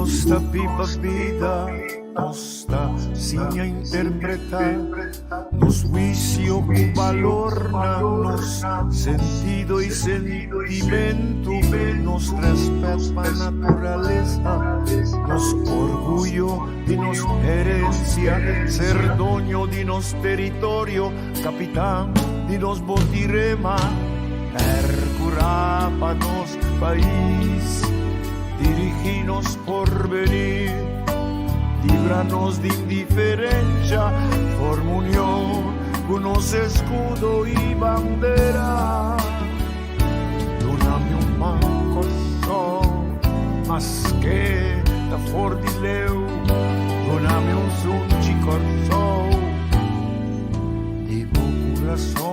nossa viva vida, nossa sinha interpretar, nos juicio com valor, nos sentido e sentimento, nos respeto a natureza, nos orgulho de nos herencia, ser dono de nos territorio, capitán de nos botirema, percurar para nos país, dirigirnos por venir, líbranos de indiferencia, forma unión, unos escudo y bandera. Donami un manco son, mas que da for di leu, donami un sunci corso, di buon corazón.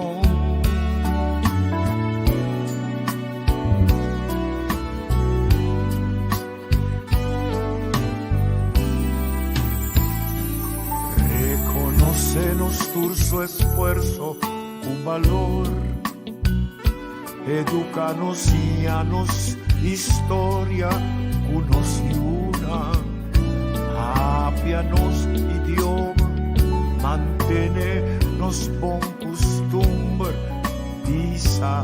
Nuestro esfuerzo con valor, educanos y anos historia, unos y una, apianos idioma, mantenernos bon costumbre, disa,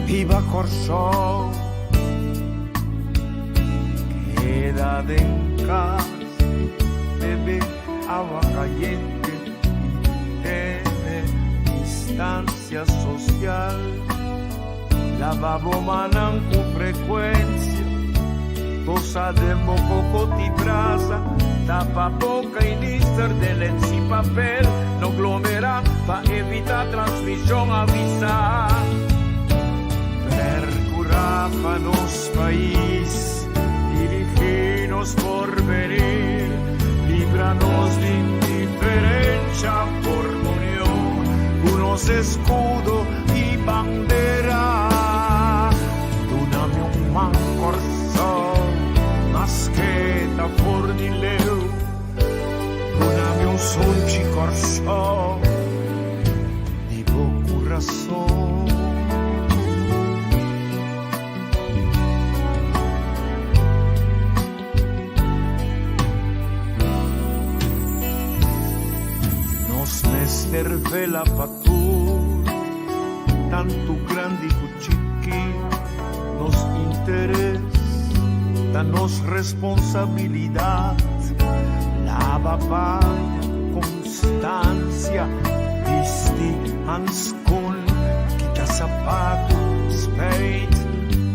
viva corso, quédate en casa, bebe agua caliente, distancia social, lavabo manan con frecuencia, cosa de moco ti brasa, tapa boca y lister de lenzi papel, no glomera pa evitar transmisión avisar, percurar pa nos país, dirigirnos por venir, líbranos de indiferencia por unos escudo y bandera, donami un man corso, mas que da for di leu, donami un sunci corso, di buon corazón. Nos nester la patur, tanto grande e chiqui, nos interés, danos responsabilidad, la papaya, constancia, visti ans con, quita zapato, spade,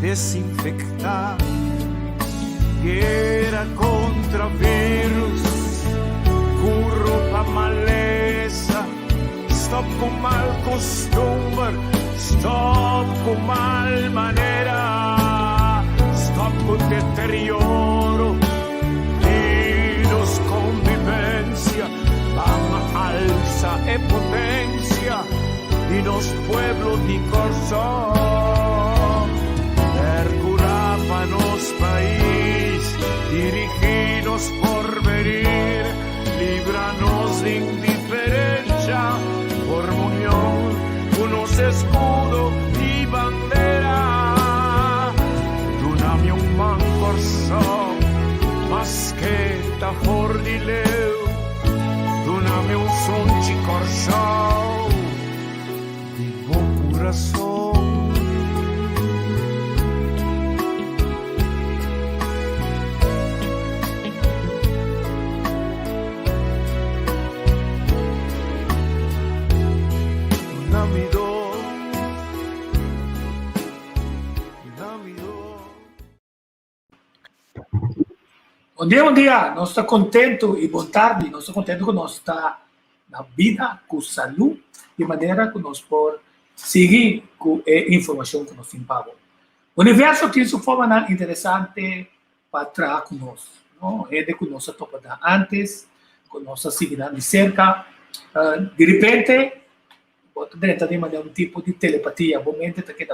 desinfectar, guerra contra virus, curro pa maleza, stop con mal costumbre, stop con mal manera, stop con deterioro, dinos convivencia, van alza e potencia, dinos pueblo di corso, percurar pa nos país, diriginos por venir, líbranos de indiferencia, por unión, unos escudo y bandera, donami un man corso, mas que da for di leu, donami un sunci corso, di buon corazón. Bom dia, nós estamos contentes e boa tarde, nós estamos contentes que nós estamos na vida, com saúde, de maneira que nós podemos seguir com a informação que nós temos. O universo tem sua forma interessante para trabalhar conosco. É de que nós estamos antes, que nós seguimos de cerca, de repente, dentro de um tipo de telepatia, o mente está aqui,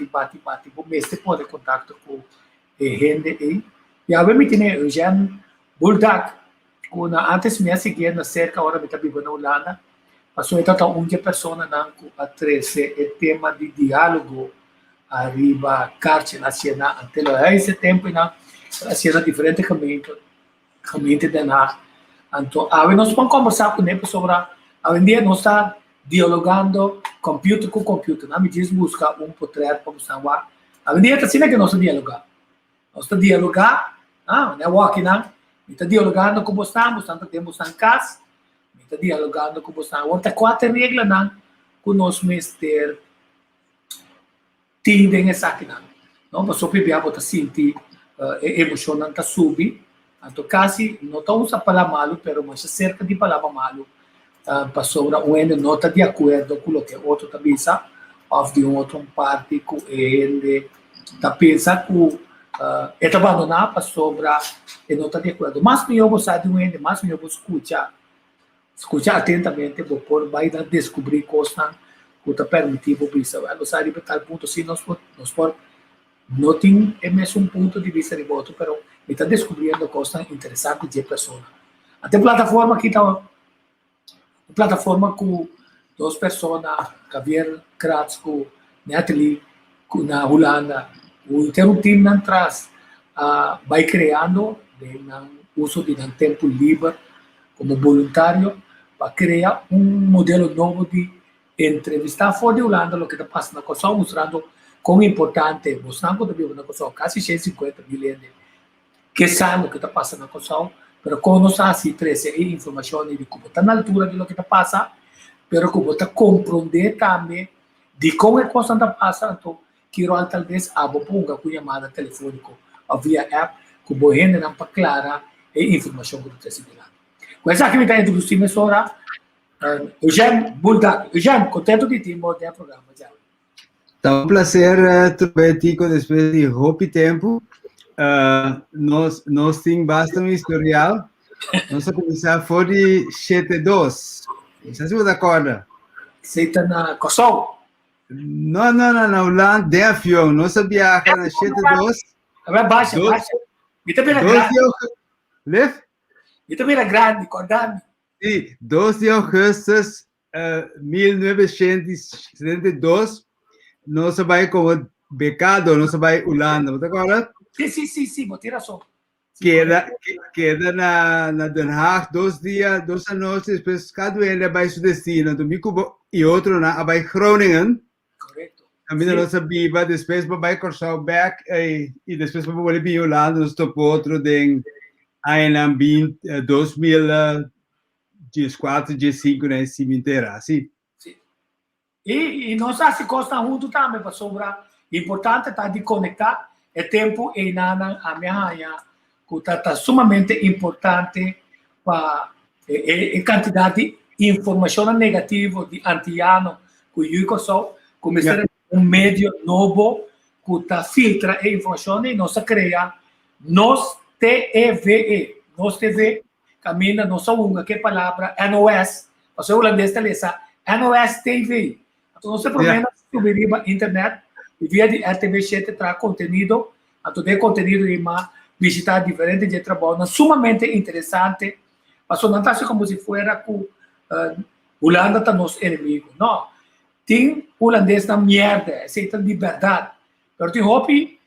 bate, o mestre pode ter contato com a gente. E a mim tem o Jean Bulldog, quando antes me seguia na cerca, agora me está vivendo na Holanda, passou então a uma pessoa a trazer o tema de diálogo arriba Carta Nacional até esse tempo haciendo diferentes gemeentes de nada. Então, a ver, nós vamos conversar com ele sobre, hoje em dia, nós está dialogando computer com computer. Não me diz buscar portrait para mostrar lá. Hoje em dia, está sendo que nós estamos dialogando. Nós estamos dialogando, não é walking, não. Está dialogando com você, mostrando que temos em casa. Está dialogando com você. Agora, tem 4 regras, não, que nós mestre tendem essa aqui, não. Não, mas só para você sentir emoção não está subir. Então, quase não está usando palavra malo, mas cerca de palavra malo para sobre onde não está de acordo com o que o outro está pensando, ou de outra parte que ele está pensando que está abandonado para sobre e não está de acordo. Mas melhor você de onde, mas melhor você escutar atentamente, porque vai descobrir coisas que está permitido para isso. Você sabe que tal ponto, se nós não tem mesmo ponto de vista de voto, mas está descobrindo coisas interessantes de pessoa. Até plataforma que está plataforma com 2 pessoas, Javier Kratz, com Natalie, na Holanda, o ter um time atrás, vai criando o uso de tempo livre como voluntário para criar modelo novo de entrevistar fora de Holanda o que está passando na Kosovo, mostrando como importante, mostrando que na Kosovo, quase 150 mil que sabem o que está passando na Kosovo, mas como nós assim trazer informações de como está na altura de lo que está passando, mas como está compreender também de como a coisa está passando, então, quero talvez abrir uma chamada telefônica ou via app, que o gente não para clara a informação que está recebendo. Com essa que me está introduzindo agora, Eugênio Buldak. Eugênio, contento de ti, no programa. Tá um prazer trocar contigo depois de pouco tempo. Nós temos bastante historial. Nós vamos começar por de 72. Não sei se você acorda. Você está na Kosovo? Não, na Holanda, de avião. Nós viajamos na 72. Baixa. Me também era grande. Lef? Me também era grande, acordando. Sim, 2 de agosto de 1972. Nós vamos como becado, nós vamos Holanda. Você acorda? Sim, vou tirar só. Queda na Den Haag 2 dias, 2 noites, depois cada um vai seu destino. Domingo e outro vai Groningen. Correto. Também nós viva, depois vai Kosovo e depois vamos voltar para Holanda, nós topou outro em 2014, 2015, né, cemitério, assim. Sim. E nós se costa junto também para sobrar. Importante está de conectar. É tempo e nada a minha rainha, que está sumamente importante para a quantidade de informação negativa de antiano que eu sou, começar meio novo que está filtra a informação e nós cria nós TVE, nós TV caminha nossa unha que palavra NOS, você holandês está lesa NOS TV, então nós problema subir para internet e via de RTV7 traz conteúdo, então de conteúdo e mais visitar diferentes de trabalho, sumamente interessante, mas não está como se fosse que Holanda está nosso inimigo, não, tem holandês na merda, aceita liberdade, mas tem hopi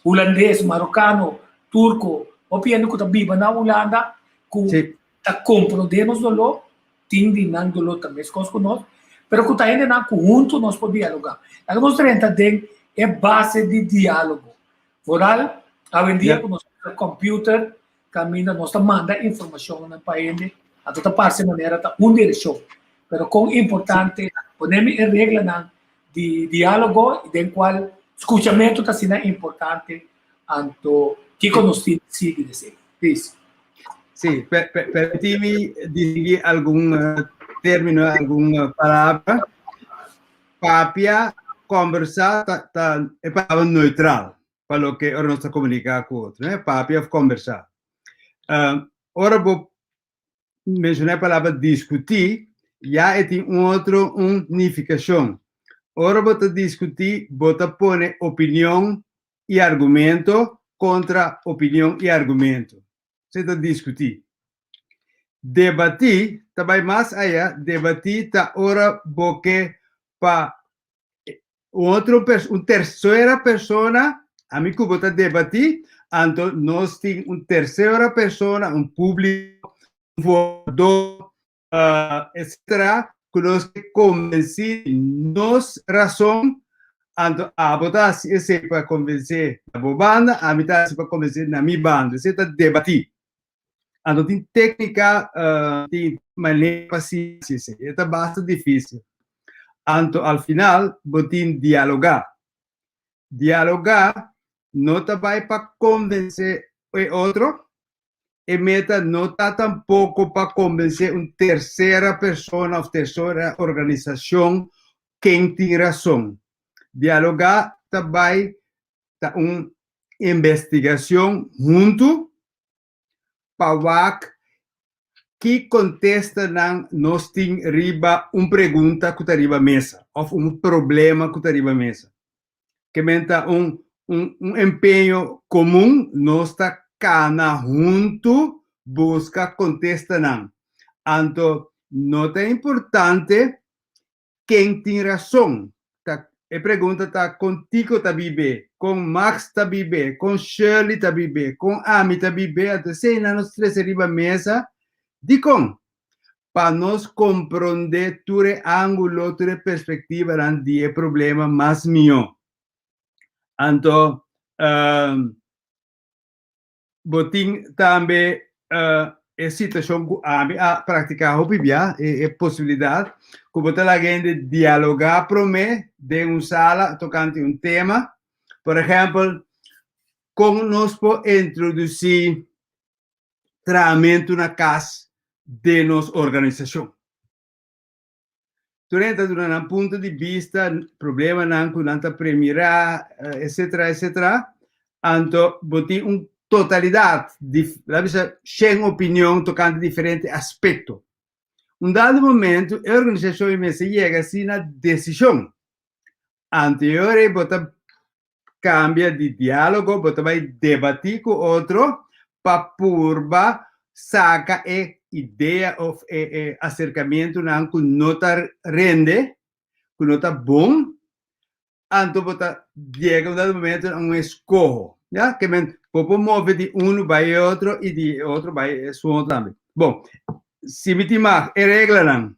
holandês, marocano, turco, hopi ano que está viva na Holanda, que está compreendendo dolo, tem dinando dolo também com nós, pero que está indo na junto nós podemos dialogar. A nós tem é base de diálogo. Foral, hoje em dia, com nosso computer, caminha, nós manda informação para ele, a toda parte de maneira, uma direção. Pero com importante, podemos em regra de diálogo, em qual escutamento está sendo importante, então, que conosco sigue dizer. Isso. Sim, permite-me dizer algum término, alguma palavra. Papia, conversar, é palavra neutral, para o que ora nós comunicar com o outro, né? Papia, conversar. Ora, vou mencionar a palavra discutir, já tem outra unificação. Ora, vou discutir, vou pôr opinião e argumento contra opinião e argumento. Você está discutir. Debatir, também mais aí, debatir está ora porque para uma terceira pessoa A mim que bota debatir, então nós temos uma terceira pessoa, um público, um voador, etc., que nós convencer nos razão, então a botar esse para convencer a banda, a mitad para convencer na minha banda, você está debatir. Então tem técnica, tem maneira paciência, é bastante difícil. Então, ao final, botin dialogar. Dialogar não vai para convencer o outro, e meta não está tampouco para convencer uma terceira pessoa ou terceira organização quem tem razão. Dialogar também está uma investigação junto para que contesta nós tem riba uma pergunta que está riba mesa ou um problema que está riba mesa. Que menta um empenho comum, nós está cana junto, busca contesta não. Então, não é importante quem tem razão. A pergunta está contigo está viver, com Max está viver, com Shirley está viver, com Ami está viver, até se nós três riba mesa, de como? Para nós compreender todo ângulo, toda perspectiva de problema mais melhor. Então, botin também a situação que a praticar o bibia é possibilidade que botar a gente dialogar para mim de uma sala tocante um tema, por exemplo, como nós podemos introduzir tratamento na casa de nossa organização. Durante um ponto de vista, problema não com primeira, etc. Então, botar uma totalidade, sem opinião tocante diferentes aspectos. Um dado momento, a organização chega assim na decisão. Anterior, bota cambia de diálogo, bota vai debater com outro, para purba saca ideia ou acercamento não que nota rende, que nota bom, então bota chega um dado momento um escorro, já que men popo move de um vai outro e de outro vai outro também. Bom, se me timar é regra não.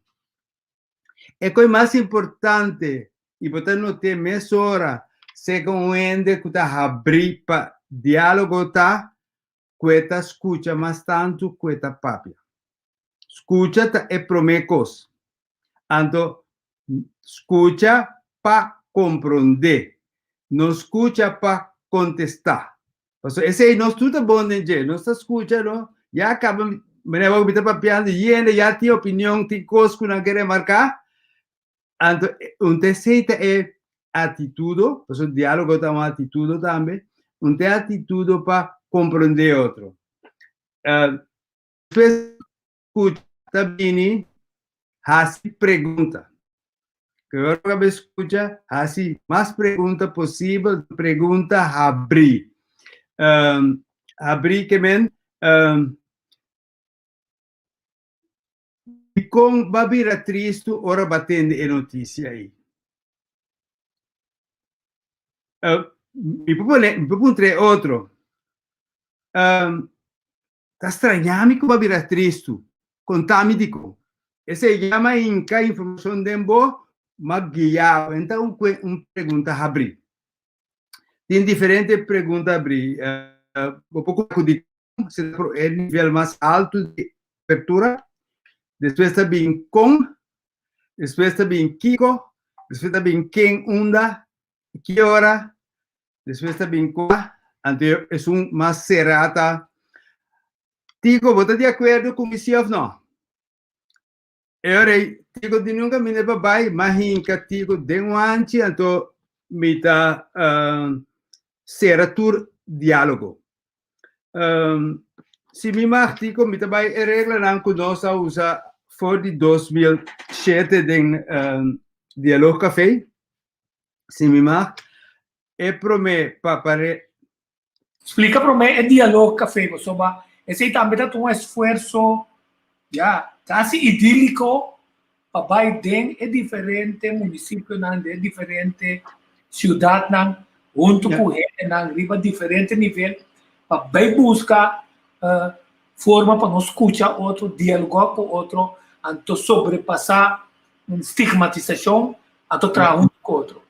É coisa mais importante e botar não ter mais hora se compreende que tá abrir para diálogo tá queta escuta mais tanto queta papia. Escuta é promecos. Então, escuta para compreender. Não escuta para contestar. Esse aí nós tudo bom, né? Nós escuta, não? Já acaba, me vou bitar papiando, já tem opinião, tem coisa que não quer marcar. Então, um terceiro é atitude, o diálogo é uma atitude também. Um tem atitude para compreender outro. Depois, escuta bem, assim pergunta. Que eu acabei de escutar, assim, mais pergunta possível, pergunta abrir. Abrir que men, e com babira triste, ora batendo a notícia aí. Me perguntei outro. Tá estranhando com babira triste, contame de como. Esse chama em que a informação de boa, mas guiado. Então, uma pergunta abrir. Tem diferentes perguntas abrir. Um pouco de é nível mais alto de abertura. Depois também com. Depois também Kiko. Depois também quem anda. Que hora. Depois também com. Então, é mais cerrada. Tico, você está de acordo com isso ou não? Eu digo de nunca me leva bem, mas inca digo de um antes, então me dá ser tur diálogo. Se me martico, me dá bem regra não que nós usa for de 2007 de diálogo café. Se me marca, é para mim para explica para mim é diálogo café, pessoal. Esse também é um esforço já quase idílico, papai den é diferente, município não é diferente, cidade não, junto com ele, na arriba diferente nível, para bem buscar forma para nós escutar outro, dialogar com outro, então sobrepassar uma estigmatização, então trazer um com outro.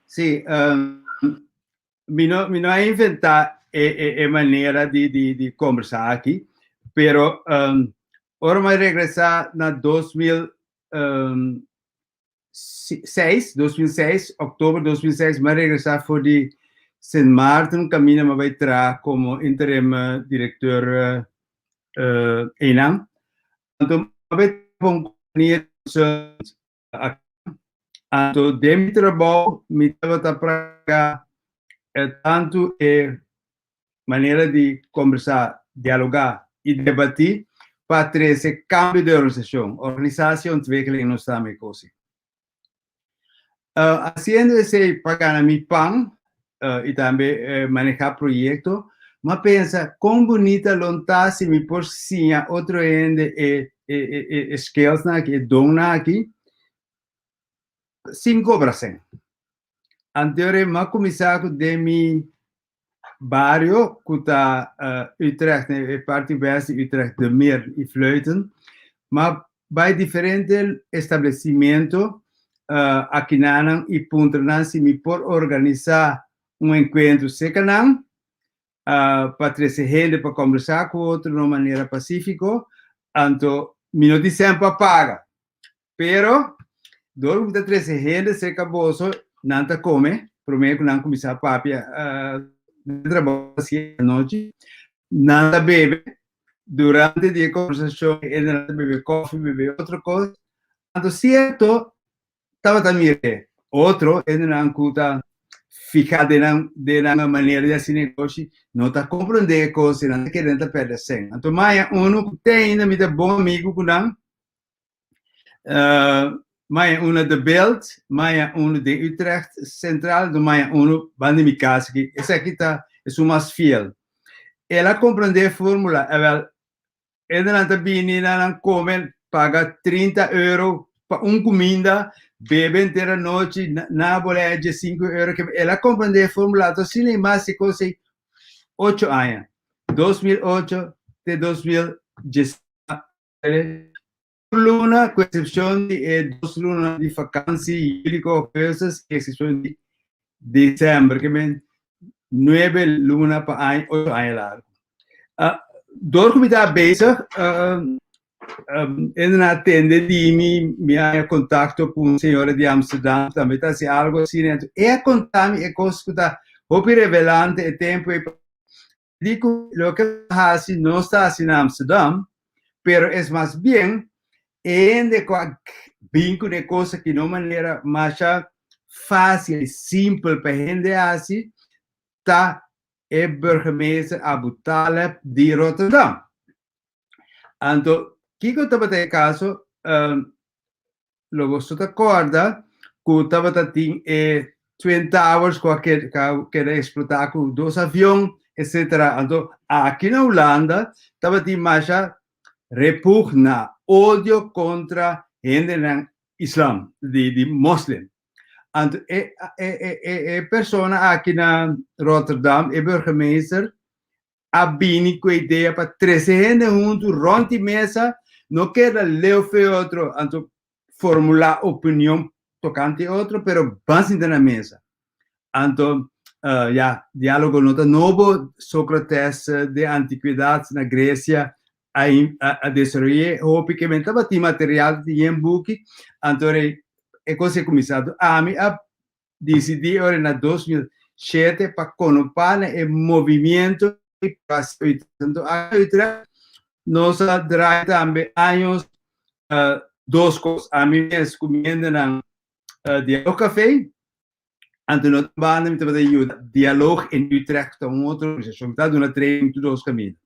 Sim, me não é inventar a maneira de conversar aqui, pero agora vai regressar na 2006, outubro de 2006, vai regressar for de St. Martin, caminho, mas vai entrar como interim diretor Enam. Então, vai companhia então, dentro do trabalho, me estava para tanto maneira de conversar, dialogar e debater para trazer cambio de organização ontwikkeling nos também coisa. Haciendo esse pagar mi pan e também manejar projeto, mas pensa quão bonita lonta-se me por sim outro ende skills na aqui, dom na aqui, 5%. Anterior, mas começar de mi barrio, que está Utrecht, parte west Utrecht, de Meer e Vleuten, mas bij diferentes estabelecimentos aqui na e Punta me por organizar encontro secanam para trazer gente para conversar com outro de uma maneira pacífica, então me não dizem para pagar, pero dormo de trazer gente se acabou nada come, prometo que não começar a papia trabalho assim à noite, nada bebe. Durante o dia de conversação, ele não bebe café, bebe outra coisa. Então, certo, estava também outro, ele não escuta ficar de uma maneira de assim negócio, não está compreendendo coisas, não está querendo perder sem. Então, mais um que tem ainda muito bom amigo com não, mais um de Belt, mais um de Utrecht Central, mais um de minha casa, que esse aqui está, é o mais fiel. Ela compreende a fórmula, ele não está vindo, não come, paga 30 euros para comida, bebe inteira noite, na boleia de 5 euros. Ela compreende a fórmula, então, se nem mais se coisa 8 anos, 2008 de 2017. Luna, com exceção de 2 lunas de vacância e coisas, exceção de dezembro, que é 9 lunas para 8 anos largo. Door me daar bezig, en atende de minha contato com senhora de Amsterdam, também está se algo assim, contame é coisa que está muito revelante e tempo digo lo que hace não está assim na Amsterdam, pero é mais bem de vinco de coisa que de uma maneira mais fácil e simples para gente assim, tá é burgemeester Abu Taleb de Rotterdam. Então, que eu estava tendo caso, logo você acorda, que eu estava tendo 20 horas com aquele explotar com 2 aviões, etc. Então, aqui na Holanda, estava tendo mais repugna, ódio contra gente no Islam, de Muslim. Então, a pessoa aqui na Rotterdam, o burgemeester, a bini com a ideia para trazer gente junto, rond a mesa, não quer ler o outro, então, formular opinião tocante outro, mas vamos na mesa. Então, diálogo novo, Sócrates de antiguidades na Grécia, a desenvolver, hope que estava de material de book, então, é coisa começado a mim a decidir agora na 2007 para conopar o movimento e para então nós traz também anos 2 coisas a mim é comendo na Dialogo Café então nós vamos fazer diálogo em Utrecht com outro está dando treino todos os caminhos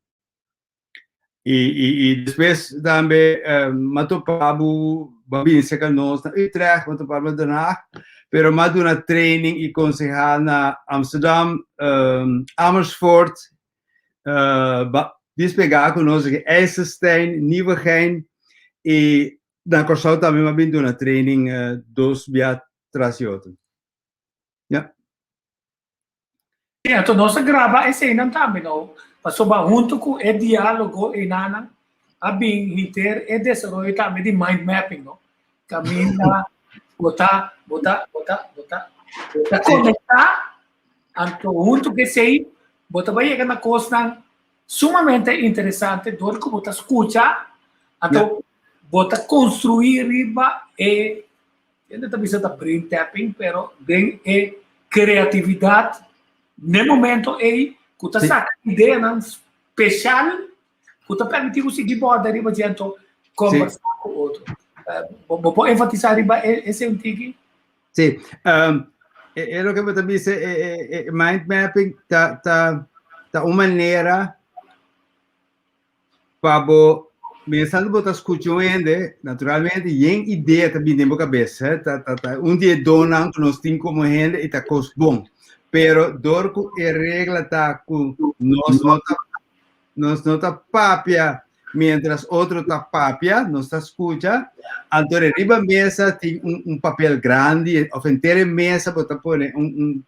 e depois também Matopabu Babinse que nós na Utrecht Matopabu daarna pero mais de uma training e concejal na Amsterdam Amersfoort despegar conosco que IJsselstein, Nieuwegein e na Corsau também uma bem de uma training 2 via trajeto. Então, nós grava esse aí também, não? Passou junto com o diálogo e nana, a bem ter e desenvolver também de mind mapping, não? Caminha, botar, conectar, então, junto com esse aí, botar vai chegar na coisa sumamente interessante, dor que botar escuta, então, botar construir riba e ainda também está brain tapping, pero bem é criatividade. No momento aí, que você saca ideia não especial, que você permite conseguir botar riba diante conversar com o outro. Vou enfatizar riba esse tiki. Sim, é o que eu também disse, mind mapping tá uma maneira para pensando botar escutando naturalmente tem ideia também na cabeça, dia dona que nós temos como gente e tá coisa bom, pero dorco e regra tá com nós não tá papia mientras outro tá papia, nós tá escuta, então riba mesa tem papel grande, ou inteira mesa botar pôr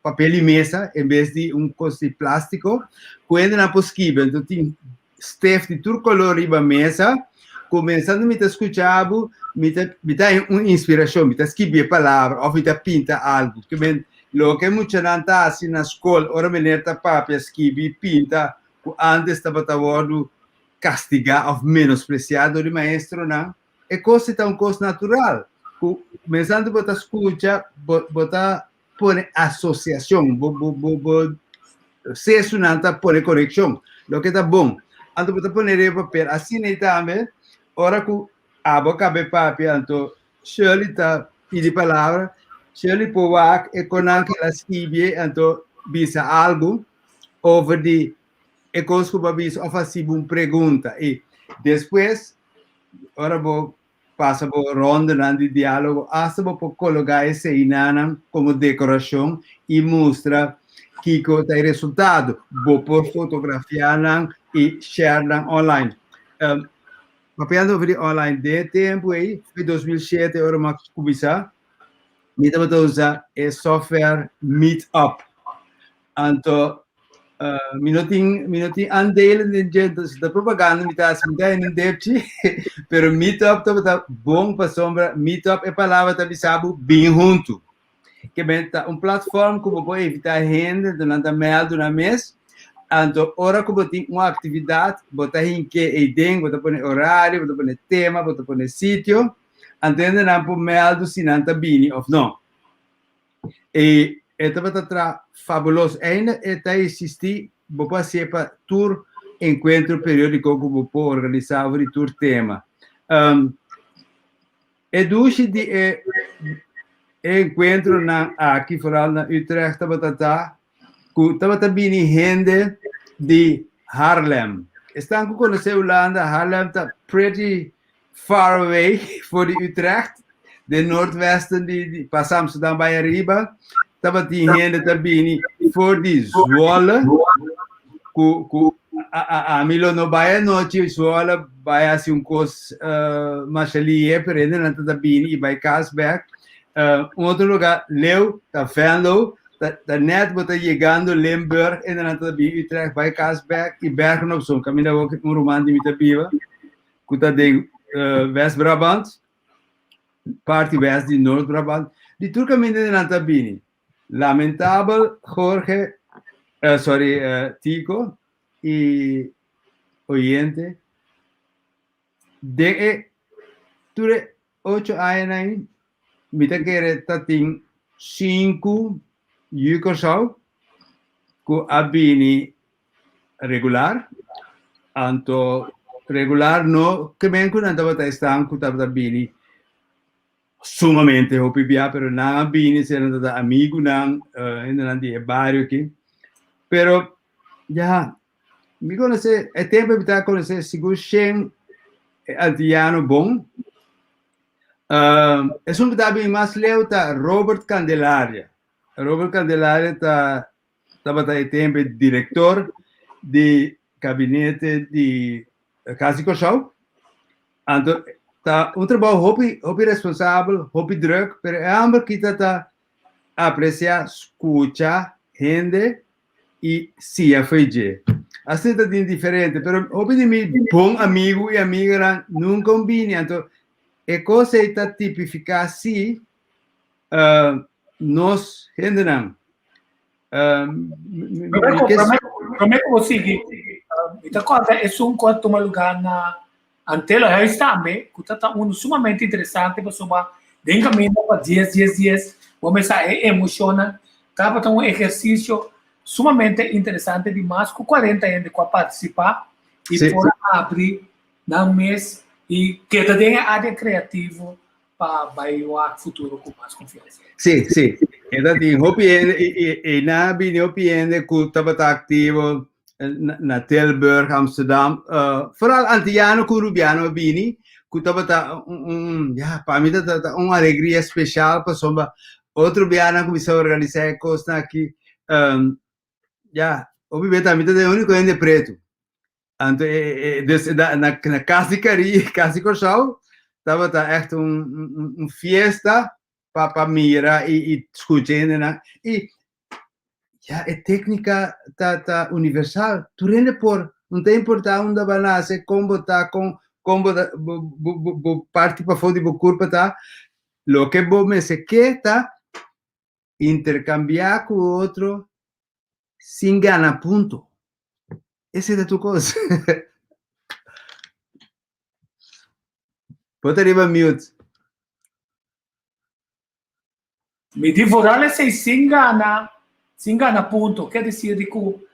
papel de mesa em vez de coisa de plástico, quando não é possível, então tem Steph de todo color riba mesa, começando a me escutar, me dá uma inspiração, me escrever palavras, ou me pinta algo, que lo que muita gente assim na escola, ora me neta papel, escrever, pinta, antes estava tendo castigar ou menospreciado de maestro, não? É coisa tão coisa natural. Começando a botar escuta, botar por associação, se isso não está por conexão, lo que está bom. Então, botar por papel, assim também, ora que a boca cabe papel, então, Shirley está pedindo palavra, Shirley pode e com aquela escrever, então, bisa algo, over de e coisa que babis ou fazer uma pergunta e depois ora vou passa por ronda de diálogo hasta vou colocar esse inana como decoração e mostra que tem resultado vou por fotografia e share online papiando sobre online de tempo aí foi 2007 ora mais começar me estava usar é software Meetup então minutin andelen da propaganda me tá assim não deve pero meetup tá bom para sombra meetup é palavra tá bisabo bem junto que bem tá plataforma que pode evitar renda durante a meia na mês então hora que tem uma atividade botar em que é dentro botar põe horário botar põe tema botar põe sítio entende não por meia do sinanta bini ou não e está fabuloso. Ainda está existir, vou fazer para tour encontro periódico que vou organizar o tour tema. Eduche de encontro aqui fora na Utrecht estava também gente de Haarlem. Estão conhecendo Holanda, Haarlem está pretty far away for Utrecht, de Noordwesten de passamos dan bij arriba. Estava tendo também for de Zwolle, a Milo no vai noite Zwolle vai assim coisa mais ali pero ainda não está bem e vai Kasberg outro lugar Leu tá Venlo tá net bota chegando Limburg ainda não está bem Utrecht vai Kasberg e Bergen op Zoom caminha um romano de Mitapiva que tá de West-Brabant parte West de Noord-Brabant de tudo caminho ainda não está bem lamentável, Jorge, Tico e oyente, de ture 8 anos, me tá querendo ter 5 yucosau, que abini regular, anto regular no, que bem que não estava estanco, estava bini sumamente opibia pero não bini sendo da amigo não ainda não de barrio aqui pero já me conhece é tempo para conhecer seguro Shen antiano bom é um que tá bem mais leu tá Robert Candelaria estava tempo diretor de gabinete de Cásico Show então tá trabalho hobby responsável, hobby druk, pero é algo que tá apreciar, escutar, gente e sia feije. Assim tá diferente, pero obviamente bom amigo e amiga não combinam. Então, é coisa está tipificar assim, nós ainda Prometo o seguinte, ita conta é quanto uma lugar na Antela é também, que está sumamente interessante para soba de caminho para dias, começar a emocionar, tá para um exercício sumamente interessante demais, com 40 anos para participar e por abrir na mês e que também é área criativa para o futuro com mais confiança. Sim. Então, e na minha opinião, que estava ativo na Tilburg, Amsterdam, vooral antiano, curubiano, bini, que estava para mim, uma alegria especial, para sombra, outro biano começou a organizar coisas aqui, obviamente, a mim é o único ende preto. Então, na casa de Corsau, estava echt fiesta, para mira e escuchando, né? E a técnica tá universal. Tu rende por não tem importância onde vai nascer, como tá com parte para fora do corpo tá. Lo que vou me se que tá intercambiar com o outro sem ganhar ponto. Essa é a tua coisa. Pode arribar mute. Me divorare sei singana punto, quer dizer que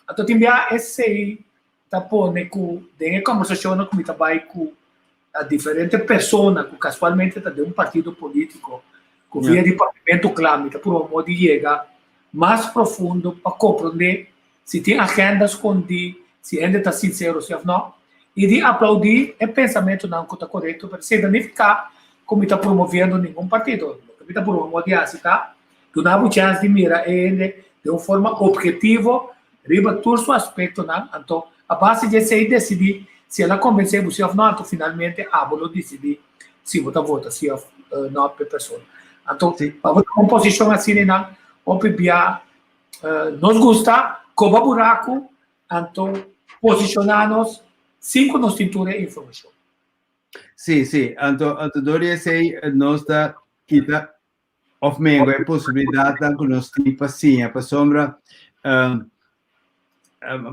a tua timbia esse tapone que tem conversação com me vai com a diferente pessoa que casualmente está de partido político que via departamento claro, tá por um modo de chegar mais profundo para compreender se tem agenda escondida, se ainda está sincero, se não, e de aplaudir o pensamento não que está correto, para se danificar como está promovendo nenhum partido. Está por uma modéstia, tá? Tu dá a chance de mirar ele de uma forma objetiva, riba todo o aspecto, não? Então, a base de você decidir se ela convencer você ou não, então, finalmente, vou decidir se vota, se não a pessoa. Então, para uma posição assim, não? Nos gusta, como buraco, então, posicionar-nos sem que nos cintura informação. Sim. Então, deveria ser nossa kita of mengo é possibilidade que nós temos paciência para sombra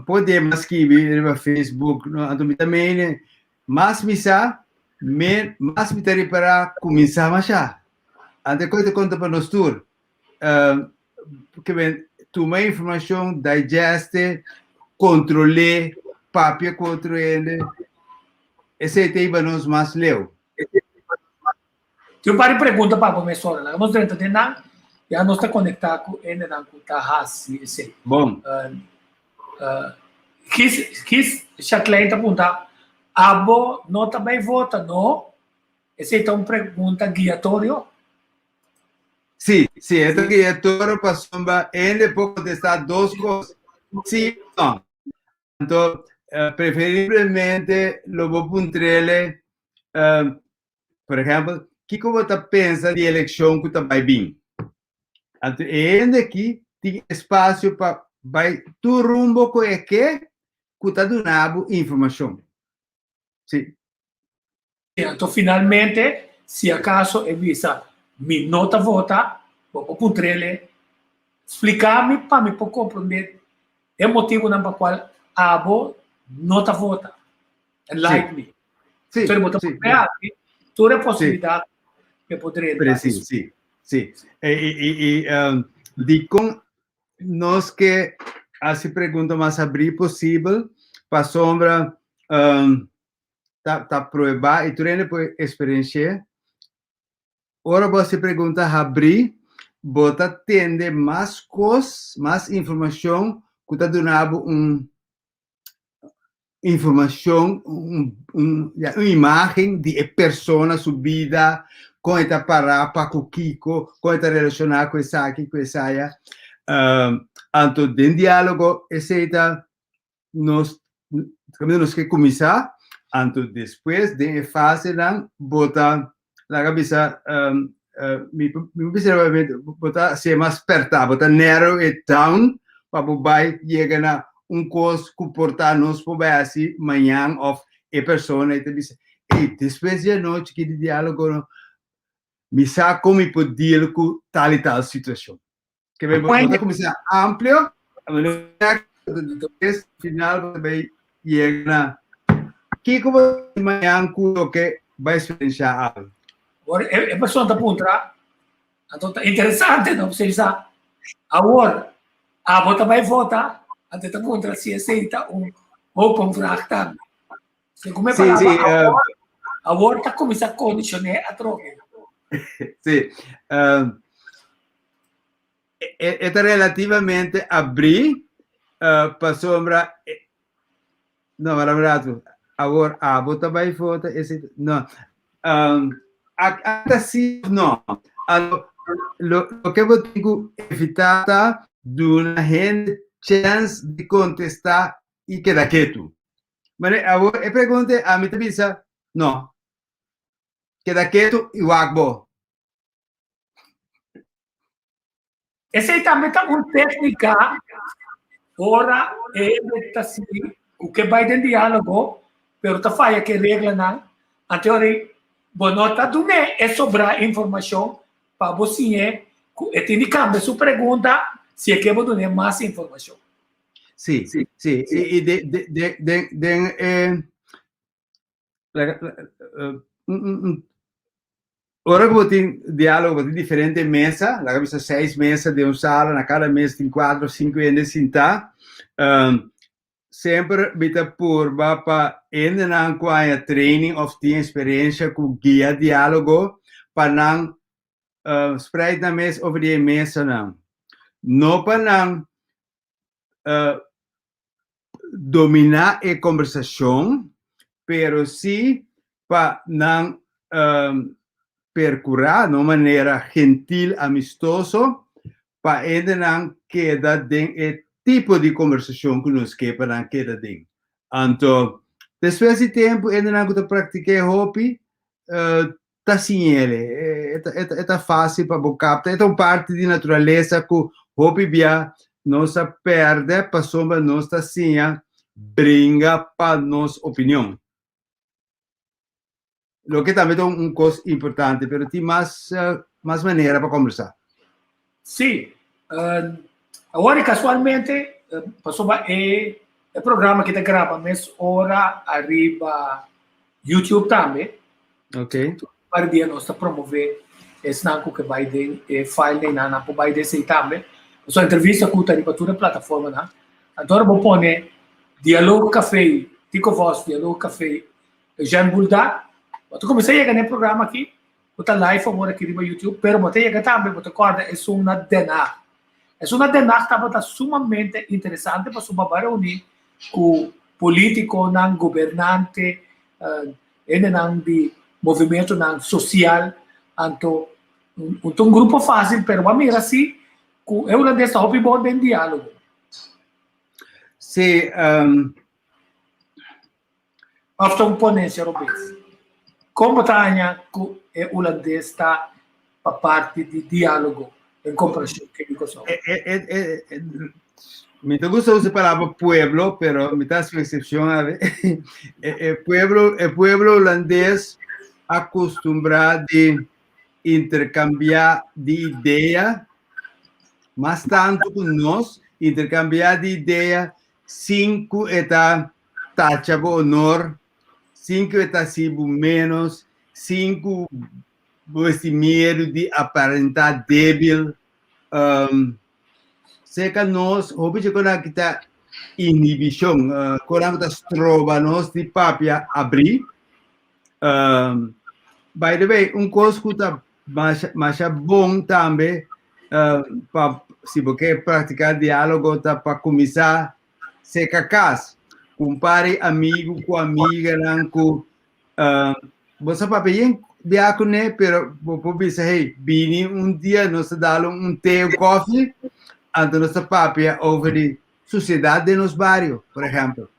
podemos escrever no Facebook também mas me para começar a achar até coisa conta para nós tour porque bem tomar informação digeste controlar papel controle esse tema nós mais leu. Eu pare pergunta para a pessoa, nós dentro de nada, já nós está conectado com ele na conta sim. Bom. Quis cliente perguntar, abo não também vota, não? Essa é uma pergunta guiatória? Sim, é guiatório para sombra, ele pode contestar duas coisas, sim ou não. Então, preferivelmente, lo vou puntrele, por exemplo, que você pensa de eleição que está vai vir? Então, ainda aqui tem espaço para vai tu rumbo com o que está dando informação. Sim. Então, finalmente, se acaso é visa me nota vota, vou puntrele, explicar-me para me compreender o motivo na qual abo nota vota. Enlighten me. Sim. Então, vou toda a possibilidade que poderia preciso, sim. E com nós que essa pergunta mais abrir possível para sombra tá provar e tu ainda pode experiência. Ora você pergunta abrir, bota tende mais coisas, mais informação que tá dando informação, uma imagem de pessoa, sua vida, como está parar para o Kiko, como está relacionar com essa aqui, com essa aí. Então, de diálogo, essa nós temos que começar. Então, depois de fase, botar na cabeça, me botar ser mais apertado, botar narrow it down, para o bai chega na coisa comportar-nos por assim manhã ou a pessoa e te diz, depois da noite que de diálogo me sabe como poder com tal e tal situação. Que vai começar amplo, depois final vai chegar na que como manhã com que vai experienciar algo. Agora, a pessoa está contra, então é interessante, não você já agora a bota vai votar, até está contra se aceita open fractal. Se come palavra agora está começando a condicionar a troca. Sim, é relativamente abrir para sombra. Não, na verdade, agora a bota vai votar, não. Assim, não. Lo que eu tenho que evitar de uma gente chance de contestar e quedar quieto. Mas agora, eu pergunto a mim também, não. Queda quieto e o agbo. Essa aí também está uma técnica, ora, assim, o que vai em diálogo, pero está falha que regra não, a teoria, boa nota do né, é sobrar informação para você, e tem que cambiar sua pergunta, se é que você tem mais informação. Sim, sim, sim. Ora que tem diálogo de diferentes mesas, lá que 6 mesas de sala, na cada mesa tem 4 ou 5 gente sentar. Sempre bita purba para ainda com a training of tem experiência com guia diálogo para não spread na mesa over die mesa não para não dominar a conversação, pero sim para não percurar de uma maneira gentil, amistoso, para ainda não quedar dentro tipo de conversação que nos quer para não quedar dentro. Então, depois de tempo, ainda não que eu pratiquei hobby, tá sim ele, é fácil para bocar, é uma parte de natureza que o hobby via nos perde, para sombra nos tá sim, brinca para nos opinião. Lo que também é uma coisa importante, mas tem mais maneira para conversar. Sim. Agora, casualmente, passou o programa que está gravando, mas ora arriba YouTube também. Ok. Para dia nós promover esse nanco que vai de file nem nada, para vai desse também. Só entrevista com a ribatura plataforma, né? Agora vou pôr Diálogo Café, Tico Voz, Diálogo Café, Jean Bulda. Eu comecei a ganhar programa aqui, botar live agora aqui no YouTube, pero botei a também, botar corda, é uma denar. É uma denar que está sumamente interessante para subir reunir com político, não governante, não de movimento não social, então um grupo fácil, pero a mira assim, é uma dessas hobby bom de diálogo. Sim. After uma ponência, Robins. Como Tânia é holandês está para parte de diálogo em comparação que digo só. Me gusta usar a palavra pueblo, pero me das uma exceção. Pueblo holandês acostumbrado a intercambiar de ideia, mas tanto com nós, intercambiar de ideia, 5 está taxa de honor, 5 está sibo menos, 5 esse medo de aparentar débil. Seca nós, hobby quando kita inibição, quando kita trova nós de papia abrir. By the way, coisa que tá mais bom também para se você praticar diálogo tá para começar seca casa. Compare amigo com amiga, com você papel viajar com ele, pero vou dizer, hey, vini dia nós damos té ou coffee, então nós papel over a sociedade de nos bairros, por exemplo.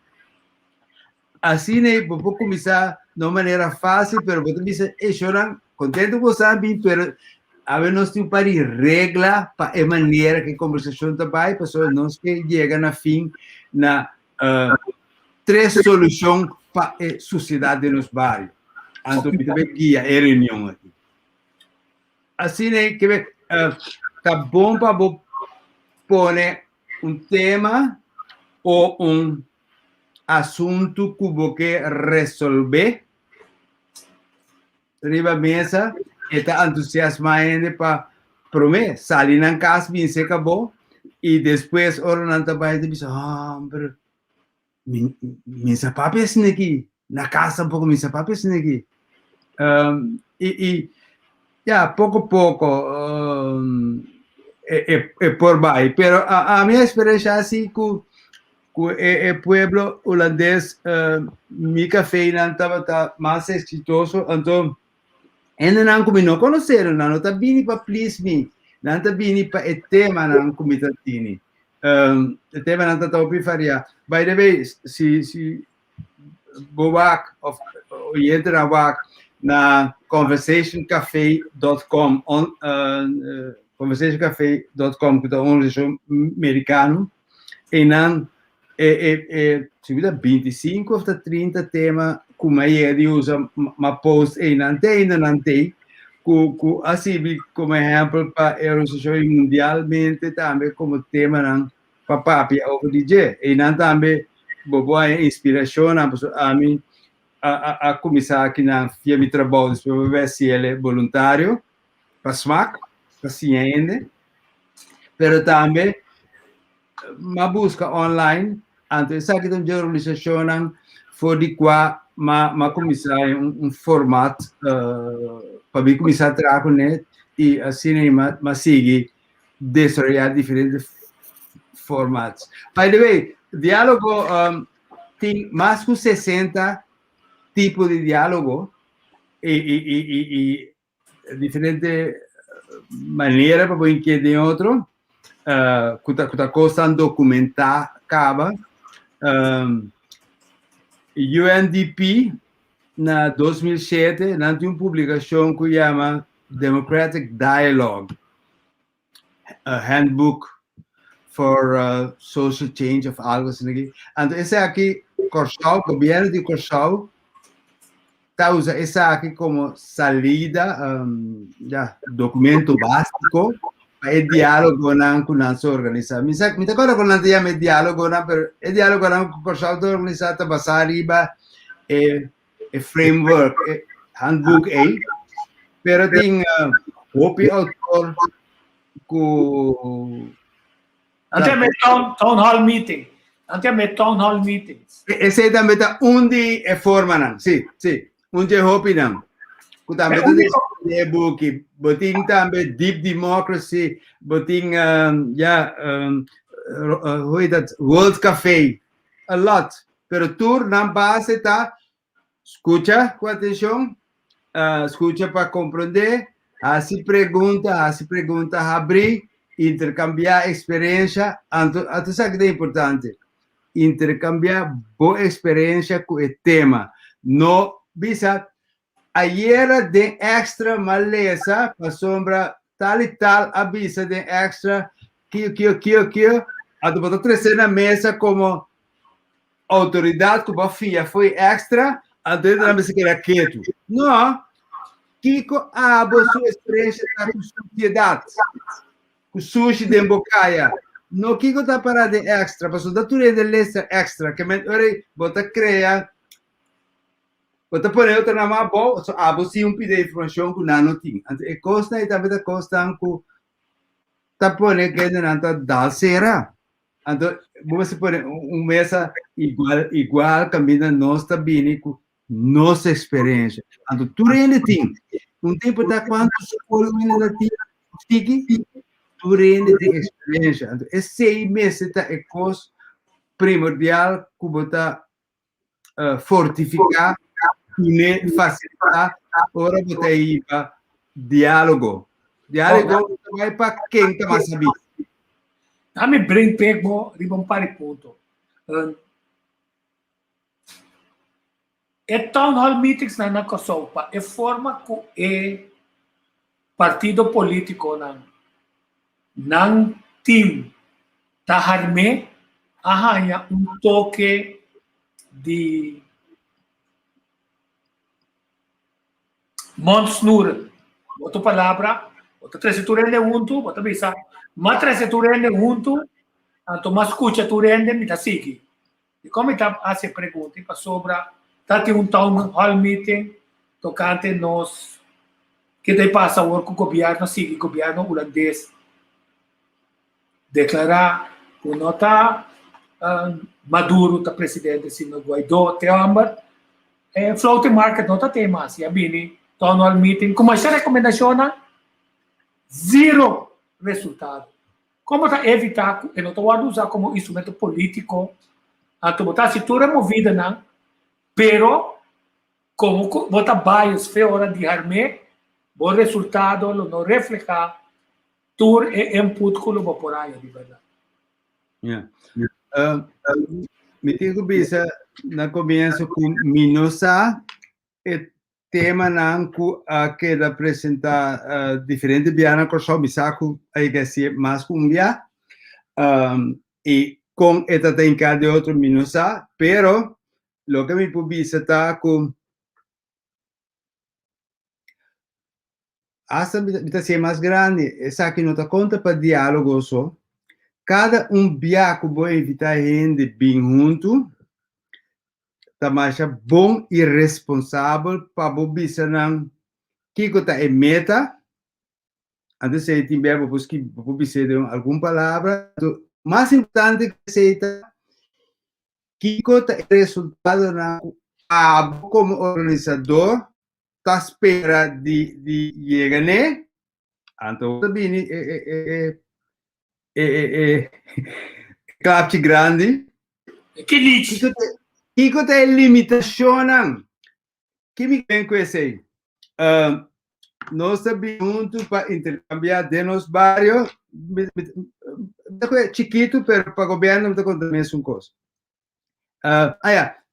Assim, vou começar de uma maneira fácil, pero vou dizer, choram, contento com você, pero nós temos para regla para a maneira que a conversação está vai, pessoas nós que chegam a fim na três soluções para a sociedade nos bairros. Então, também guia a reunião aqui. Assim é que tá bom para pôr tema ou assunto que você resolver riba mesa está entusiasmado para prometer sair na casa bem se acabou e depois ora não tá vai dizer pero minha sapatos aqui na casa pouco minha sapatos aqui e já pouco a pouco é por baixo, pero a minha experiência assim com o pueblo holandês mi café não estava mais exitoso, então ainda não comi não conheceram, não está bem para please me, não está bem para o tema não comi tantini, o tema não está tão bem faria. By the way, se bobak ou entra na conversationcafe.com conversationcafe.com que é um região americano e não se 25 ou 30 temas como ele usa uma post e não tem assim como exemplo para a organização mundialmente também como tema não para papi ou DJ e não também boa inspiração a mim a começar aqui na via mi trabalho para ver se ele é voluntário para SMAC, para ciência, mas também uma busca online, então essa aqui é uma organização for de qual ma começar formato para começar a trabalhar com ele e assim ma seguir desenvolver diferentes formatos. By the way, diálogo tem mais de 60 tipos de diálogo e diferentes maneiras para pôr de outro que costam documentar acaba UNDP na 2007 não tem uma publicação que chama Democratic Dialogue, a handbook for social change of algo assim. Então esse aqui Corsau, governo de Corsau usa essa aqui como salida, documento básico para o diálogo com nossa organização. Me acordo quando nós chamamos diálogo, mas o diálogo com a organização está basado arriba framework, handbook aí, mas tem outro autor que Até town hall meeting. Até town hall meetings. Esse também está onde é forma não, sim. Onde é hopi não. Que também tem e-book, boting também Deep Democracy, boting hoe dat World Café, a lot. Pero tu na base está escucha com atenção, escucha para compreender, assim pergunta, abrir, intercambiar experiência, então sabe que é importante, intercambiar boa experiência com o tema, não bisa ayer de extra maleza para sombra tal e tal avisa de extra que a do botar trazer na mesa como autoridade que bafia foi extra a dentro da mesa que era quieto não Kiko a sua experiência com sociedade com sushi de embocaia no Kiko tá para de extra para só da tudo de lista extra que me ora bota cria bota por outra na mão bom você pedir informação que não tem então costa e também costa com tá por que não tá dá será então você pode mesa igual caminha nossa bem com nossa experiência então tudo ele tem não tem por quanto escola ainda tem tudo ele tem experiência então esse 6 meses é coisa primordial que botar fortificar e facilitar ora botar aí para diálogo vai para quem está mais sabido. Dame bring back mo ribang pari punto. E town hall meetings na nakasopa e forma ko e partido político ng team taharme ahanya toque de Montsnur. Outra palavra, outra traseturende junto, outra bisa, mas traseturende junto, então mas escuta turende me tá sigue. E como está a se pergunta para sobre tá tem town hall meeting tocante nos que daí passa o governo sigue governo holandês declarar que não está Maduro tá presidente sino Guaidó te ambar floating market não tá tema se abini town hall meeting como essa recomendação zero resultado como tá evitar que não tá usar como instrumento político então botar se tudo removida não pero como botar bias fora de arme o resultado não refleja tur e input que lo por aí de verdade. Yeah. Me digo bisa na começo com Minosa e tema não que apresentar diferente biana com só misaco aí que se mais cumbia e com esta tem de outro Minosa pero lo que me publica está com hasta me ser mais grande essa que não tá conta para diálogo só cada biaco vou evitar gente bem junto tá mais bom e responsável para publicar não que tá é meta antes de ter verbo busque publicar alguma palavra mais importante que seja que tá resultado na como organizador tá espera de chegar né então também clap grande Que lixo que é limitação que me vem com esse nós estamos juntos para intercambiar de nos vários chiquito pero para o governo não está contando mesmo coisa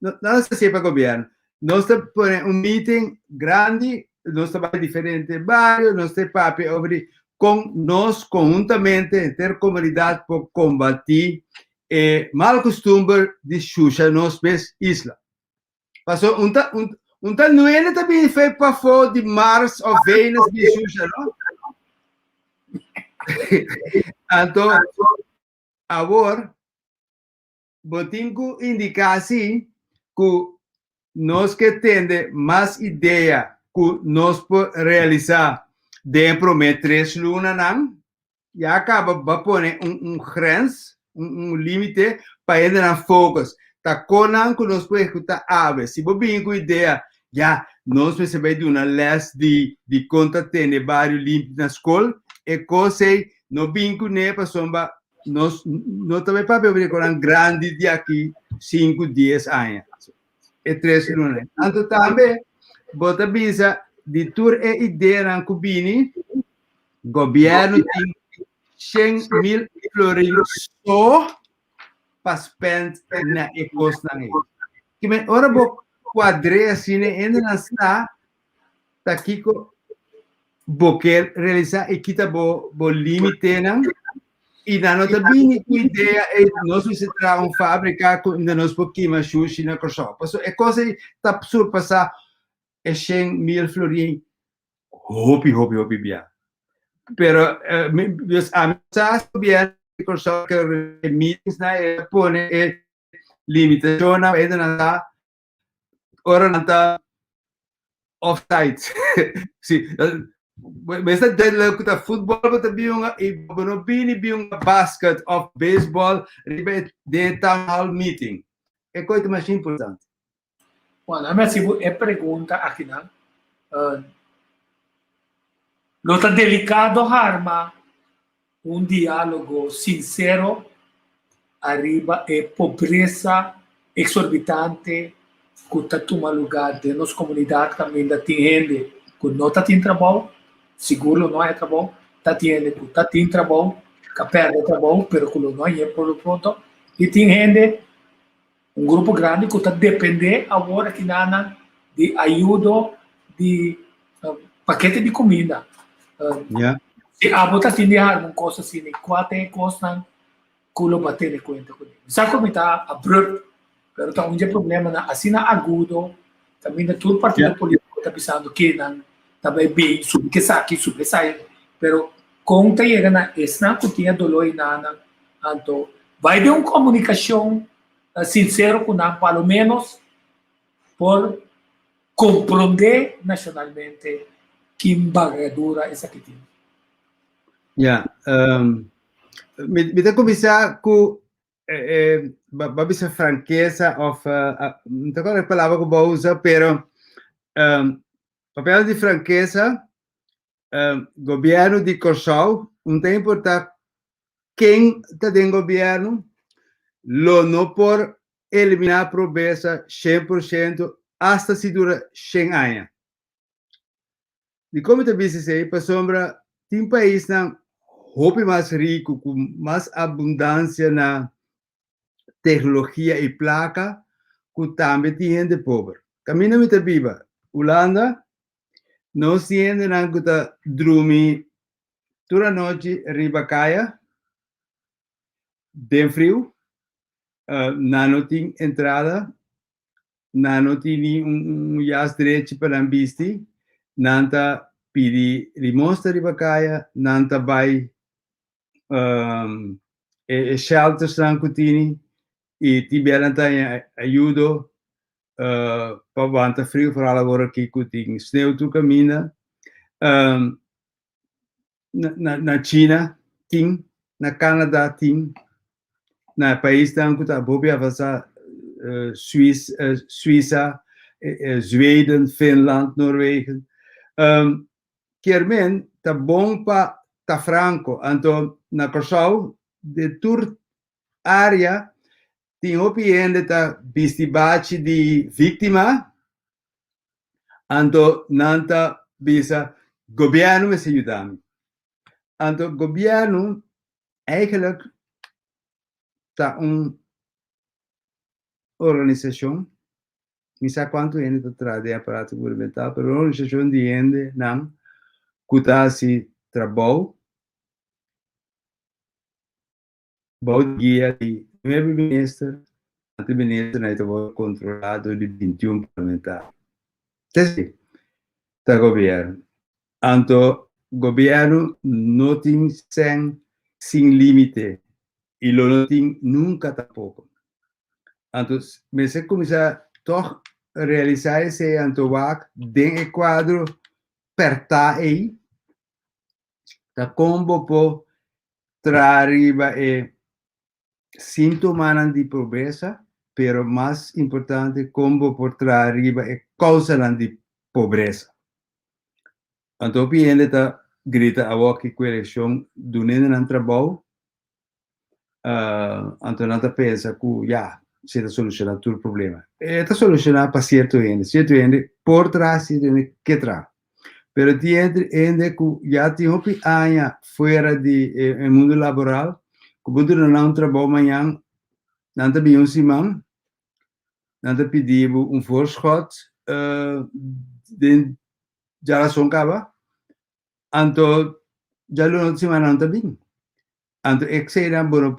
não sei para o governo nós estamos por meeting grande nós estamos diferentes vários nós temos papel sobre com nós conjuntamente intercomunidade para combater mal costume de Xuxa nos isla. Passou não ele também fez para fora de Mars ou Vênus de Xuxa, não? Então, agora, botinho indicar assim que nós que temos mais ideia que nós podemos realizar dentro de 3 lunas, e acaba de pôr grens, limite para ir na focus. Tá conan que nós podemos escutar aves. Se você tem uma ideia, nós precisamos de uma leste de conta ter vários limpos na escola, e coisa não vinco nem para sombra, nós também para ver com grande de aqui 5, 10 anos. E 3 lunas. Então também, bota bisa de tur e ideia na Cubini, governo tem 100.000 florins só para spend na economia. Que me ora bo quadre assim ainda não está aqui com boquer realizar e kita bo limite não e na nota bem com ideia é nós se tra fábrica com nós pouquinho sushi na coisa. Passo é coisa tá surpassar 100.000 florins. Hopi bia. Pero meus amigos bien cosa que meetings na pone limitação na ainda não ora não tá offside. Sim, mas tá de lá futebol mas também um basket of baseball de town hall meeting. É coisa mais importante. Bueno, a minha pergunta aqui não está delicado arma diálogo sincero arriba pobreza exorbitante que está tomando lugar de nossa comunidade também da gente que não está tendo trabalho seguro não é trabalho está tendo trabalho que perde trabalho pero que não é por pronto e tem gente grupo grande que está dependendo agora que nada de ajuda de paquete de comida Yeah. Se abota tindihan mong kosa sini, kuate kosnan kulo bate le kwenta ko. Sa ko mita abrupt, pero ta unja problema na asina agudo, também na todo partido Yeah. político está pensando que não também bem sub que saque sub sai, pero conta chega na esna que tinha dolor e nada, então vai de uma comunicação sincero com nós, pelo menos por compreender nacionalmente que embargadura essa que tem. Yeah. Mita começar com babisa franqueza of não sei qual é a palavra que eu vou usar, pero papel de franqueza, governo de Corsol, não tem importar quem está em governo, lo não por eliminar a pobreza 100% hasta se dura 100 anos. De como te disse aí, para sombra, tem país na roupa mais rico, com mais abundância na tecnologia e placa, que também tem gente pobre. Caminho me te viva. Holanda, não se ainda não que tá dormir toda noite riba caia, bem frio, não tem entrada, não tem jas direito para ambisti, não tá pedi limosna riba caia, não tá vai shelters não que e tiveram também ajuda para vanta frio para agora aqui que tem sneeuw tu caminha na China tem na Canadá tem na país tam que tá bobe avançar Suíça Zweden Finland Noruega Kermen tá bom para tá franco então na Corsol de tour área tem opinião da debate de vítima, então nanta bisa governo me ajudando. Então governo eigenlijk tá organização, não sei quanto gente está atrás de aparato governamental, mas organização de gente não que se trabalho, guia de primeiro ministro, anteministro na estava controlado de 21 parlamentares. Então, tá governo. Então, governo não tem sem limite e não tem nunca tampouco. Então, mas se começar a realizar esse antovac dentro do quadro perta aí, tá como por trariba e sintomas de pobreza, pero mais importante como por trariba e causa de pobreza. Então, o PN está grita a voz que a eleição do nene não trabalha, então não está pensa que já se está solucionando todo o problema. Está solucionado para certo gente por trás, certo gente que trás. Pero tem gente que já tem anos fora do mundo laboral, que quando não trabalha amanhã, não está bem semana, não está pedindo voorschot, de geração acaba, então já não semana não está bem. Então, é que será bom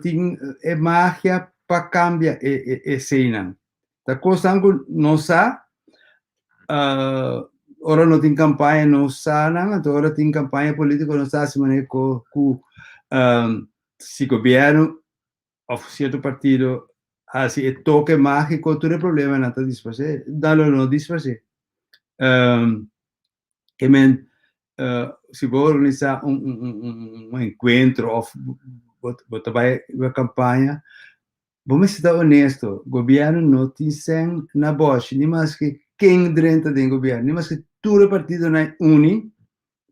tem magia para cambiar a cena. Tá costando não sa, ora não tem campanha não sa, não, agora tem campanha política não sa, se maneira se governo ou certo partido assim é toque mágico, todo problema não está disposto, não disposto. Que men se vou organizar encontro ou botar uma campanha, vamos ser honesto, o governo não tem sem na voz, nem mais que quem dentro do governo, nem mais que todo partido na uni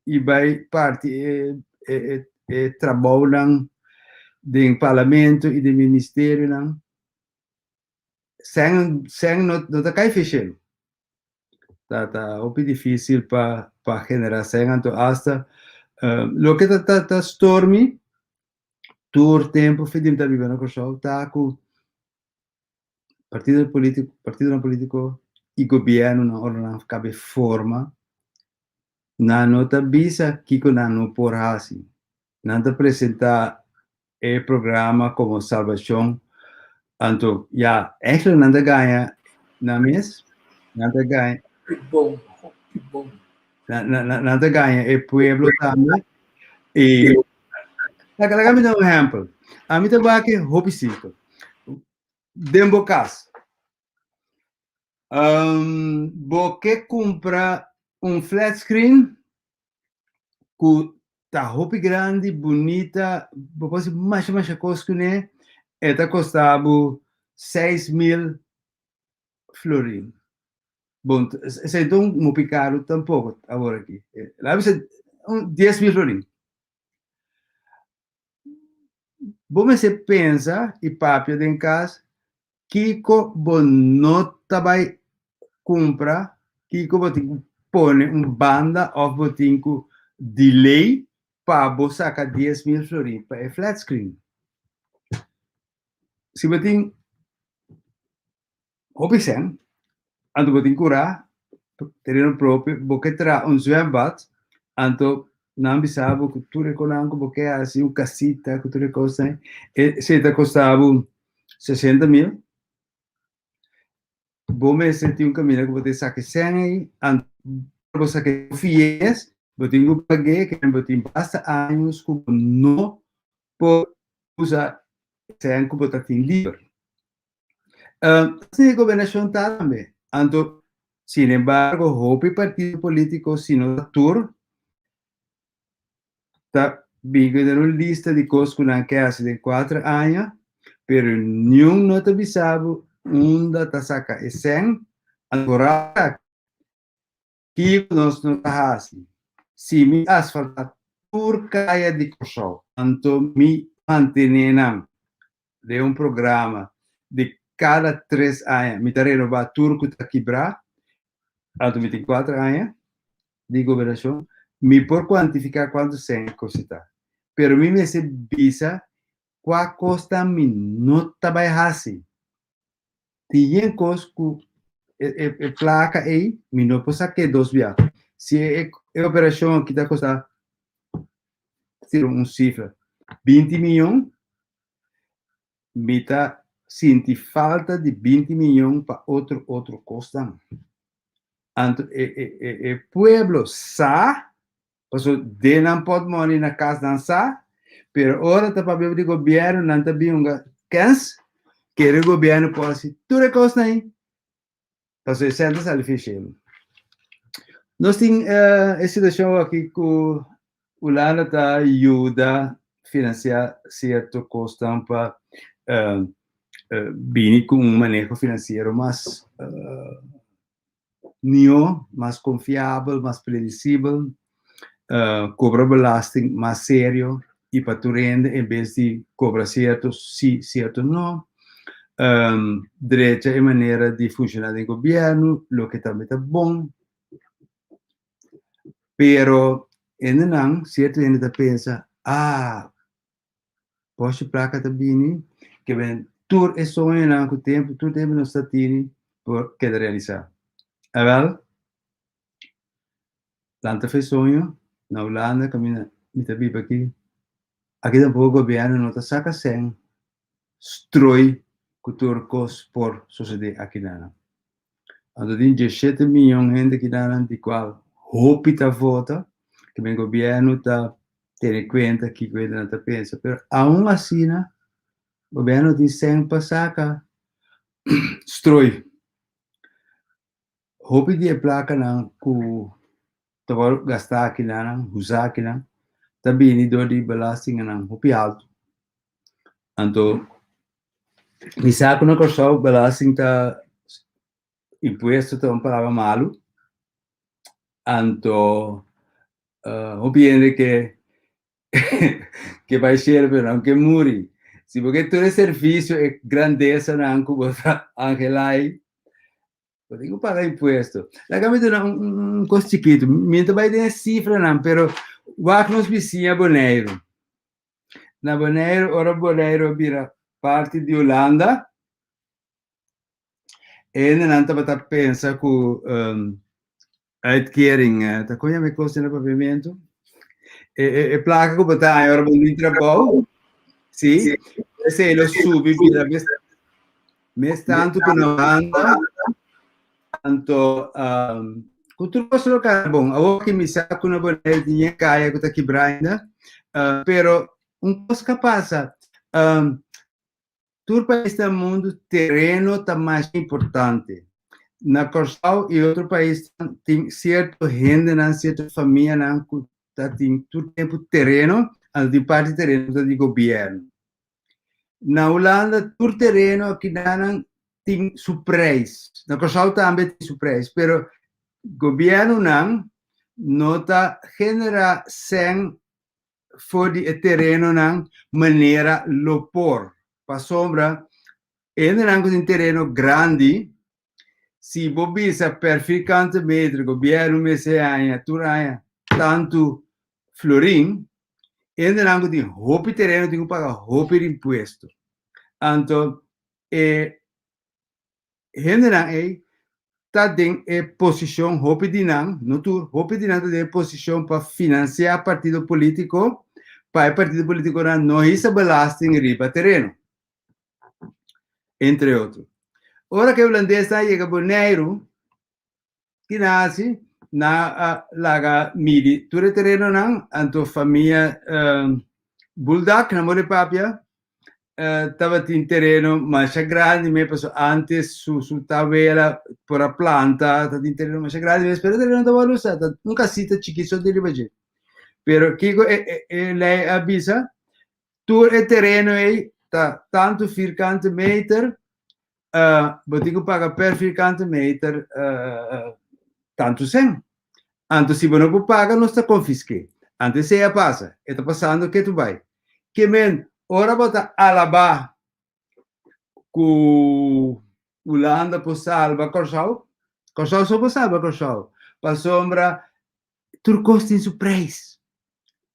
e vai parte trabalham do parlamento e do ministério não, sem não tá cai fechando. Tá um pouco difícil para generar então hasta lo que tá stormy todo tempo fedim tá vivendo com o tá com partido político e governo na hora não cabe forma na nota bisa kiko na no por hasi. Nanta apresentar o programa como salvação. Anto, ja, eigenlijk nanta ganha na mes, nanta ganha, Que bom, que bom. nanta ganha o pueblo também. E, lá me dá um exemplo. A mim também que hobby simples. Dembo cas. Você compra flat screen com tá hobby grande, bonita, você mais coisa né? Eta custava 6.000 florins. Bom, se então não picaram tampouco agora aqui. Lá você 10.000 florins. Bom, você pensa e papel em casa, Kiko bonota vai comprar, Kiko botinho põe banda ou botinho delay para você sacar 10.000 florins para flat screen. Se botinho hobby sen, ando botinho curar, terreno próprio, porque terá zwembad, anto não bisabo que tu reconhece porque é assim casita que tu reconhece, se te custava 60.000. Bom mês senti caminho que você saque sem aí, você saque fies, você tem que pagar que você basta anos que não pode usar sem que você tem livre. Assim a governação também. Anto, sin embargo, o partido político sino tour está vindo uma lista de coisas que hace de 4 anos, pero nenhum não te avisava onde saca e sem agora que nós não fazemos. Se me asfaltar por caia de corso, então me mantenham de programa de cada 3 anos, me renovar turco está quebrar, então 24 anos de governação, me por quantificar quanto sem cosita. Pero me se visa qual costa me não trabalhar assim. Tem coisa que placa aí, me não posso sacar 2 viagens. Se a operação que está custando cifra 20 milhões, me está sentindo falta de 20 milhões para outro custo. Então, o pueblo sabe, porque não pode morar na casa dançar, mas agora está para o governo, não está bem que o governo possa tudo coisa aí. Então, senta se difícil. Nós temos essa situação aqui que o Lana está ajuda a financiar certo custo para vir com manejo financeiro mais mais confiável, mais previsível, cobra belasting mais sério e para tu rende em vez de cobrar certo, sim, certo não. Direita é maneira de funcionar no governo, o que também está bom. Pero, ainda não, certo ainda pensa, posso placa também, que vem, tudo é sonho não, com o tempo, tudo tempo não está tendo por que realizar. Agora, tanta fez sonho, na Holanda, caminha, me está vivo aqui tampouco o governo não está saca sem, destrói turcos por suceder aqui na. Então, tem 17 milhões de gente que na de qual hopita vota, que o governo está tendo conta que o governo está pensa, mas aún assim, o governo tem sempre saca, destrói. Hopi de placa não, que estava gastar aqui não, usar aqui não, também do de belasting não, hopi alto. Então, mi sa que una cosa belasting ta impuesto ta un palavra malo, anto opinione que vai ser pero não que muri. Se porque todo o serviço é grandeza não que você angelai, eu tenho que pagar imposto. Lá que me dá costo chiquito, mientras vai ter cifra não, pero o nos vizinha Bonaire. Na Bonaire, ora Bonaire vira parte de Holanda, e non pensa che uitkering. Dan kon je met kosten in pavimento. E placa que botar agora bom trabalho. Sim. Esse ele sube vira mes tanto que não anda. Tanto cultura solo carbon. A que me saco na boneca tinha caia que tá quebrando. Pero coisa que passa. Todo país do mundo terreno está mais importante. Na Corsal e outro país tem certa gente, certa família, tem todo tempo terreno, de parte terreno do governo. Na Holanda, todo terreno aqui tem seu preço. Na Corsal também tem seu preço, mas o governo não está generando sem for o terreno de maneira lopor. Para sombra, ainda tem um terreno grande. Se bobisa per ficante metro, governo meseanha, turanha, tanto florim, ainda não tem roupa terreno, tem que pagar roupa de imposto. Então, ainda não tá em posição roupa de não tu roupa de não tem posição para financiar partido político, para o partido político não isso belasting riba terreno, entre outros. Ora que o holandês chega a Bonaire, que nasce na laga midi. Tudo terreno não, a família Buldak, na More Papia, estava em terreno mais grande, me passou antes su tabela por a planta, estava em terreno mais grande, mas o terreno estava usado, nunca cita chiquito de ribaje. Pero que lei avisa, tudo o terreno aí tá tanto ficante meter. Botigo paga per ficante meter tanto sem. Anto se você não paga, não está confisque. Antes se passa, está passando que tu vai. Que men, ora bota alaba com Holanda por salva Corsal só por salva Corsal. Para sombra, tudo custa em seu preço.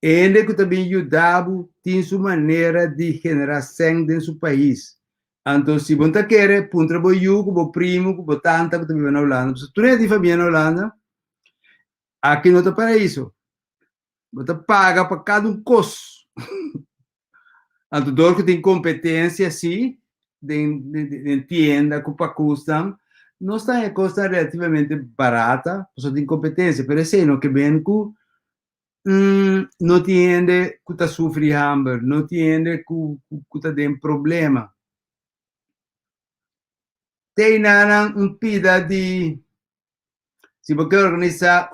Ele que também ajudava, tem sua maneira de generação dentro do seu país. Então, se você quer, põe trabalho com o primo, com o tanta, que também vai na Holanda. Se tu não é de família na Holanda, aqui não está para isso. Você paga para cada custo. Então, dor que tem competência, sim, de tienda, que custam, não está em custa relativamente barata, só tem competência. Por exemplo, que vem com não tiende que está sofrendo hambre, não tiende que está tendo problema. Tem pida de se você organizar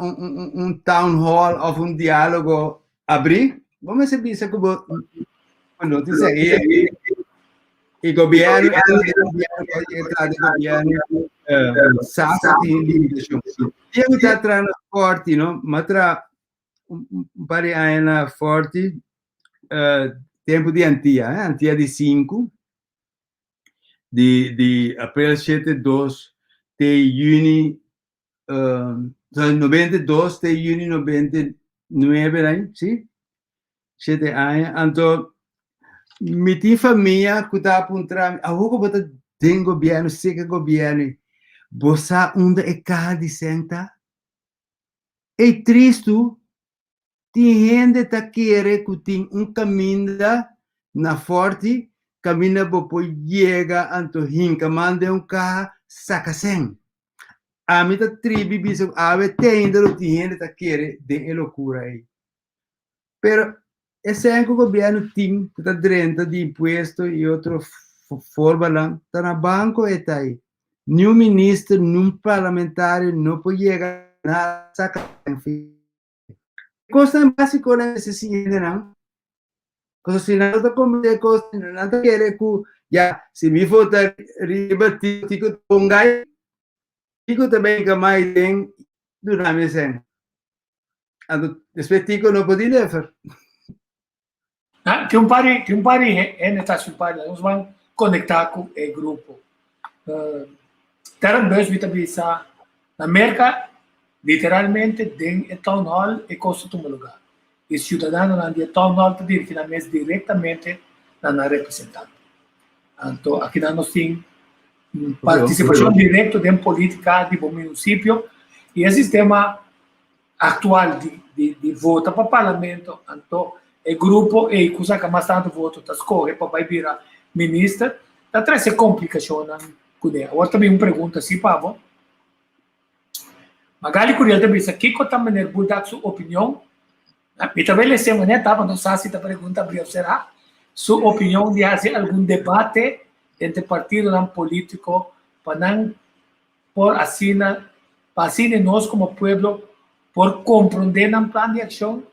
town hall ou diálogo abrir, vamos saber se quando te segue o governo sabe limitação. Tem que estar forte, não? Matra pare aina forte tempo de antia de 5 de abril 7-2 de junho 92 de junho 99 aí, sim? 7 anos. Então, minha família que está apontando, a rua bota tem governo, sei que governo, você onde é cada senta? É triste. Tem gente que quer que tem caminho na forte, caminho para chegar anto hinca, manda carro, saca sem. A minha tribo, bicho, tem gente que quer de loucura aí. Pero, esse é o governo tem que está dentro de imposto e outra forma lá, está na banco e está aí. Nenhum ministro, nenhum parlamentar não pode chegar a saca sem. Costa básico na necessidade não. Coisa se não está como de costa, não está querer que já se me for dar ribatir tico pongai, tico também que mais tem durante sen. Ando despetico não pode levar. Che un pari è netta sul pari, nós vamos conectar com o grupo. Terra dois vitabisa na América literalmente tem o town hall e costa de um lugar. E o cidadão não tem town hall para dir finalmente diretamente na representante. Então aqui nós temos participação direta em política do município e o sistema atual de voto para o parlamento, então o grupo e coisa que mais tanto voto está escolhe para vai virar ministro, está traz essa complicação com ele. Agora também uma pergunta assim, Pablo. Magali Curiel também disse que quanto maneira mudar sua opinião, e também lhe sei, né, tá, não sei se a pergunta abriu será sua opinião de fazer algum debate entre partidos políticos para não por assim, para assim nós como povo por compreender um plano de ação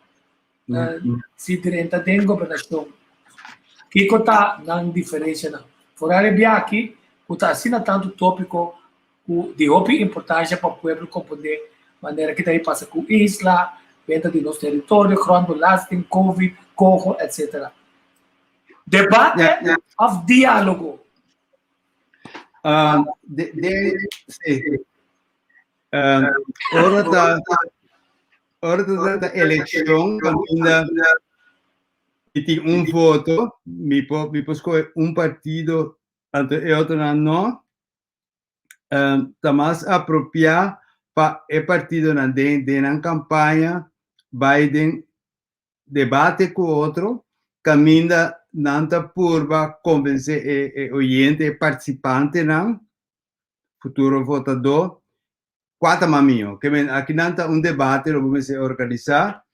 se direta de governação. Que está na diferença não. Fora de aqui, está assim tanto tópico de óbvia importância para o povo compreender maneira que daí passa com isla, venda de nosso território, quando lasting, Covid, corro, etc. Debate of diálogo. Hora da eleição, ainda tem voto, me escolher partido, e outro não, está mais apropriado para o partido na campanha, Biden debate com outro, caminha nanta purba convencer o oyente, participante, não, futuro votador, quatro maminho, que aqui nanta debate, lo vamos a organizar,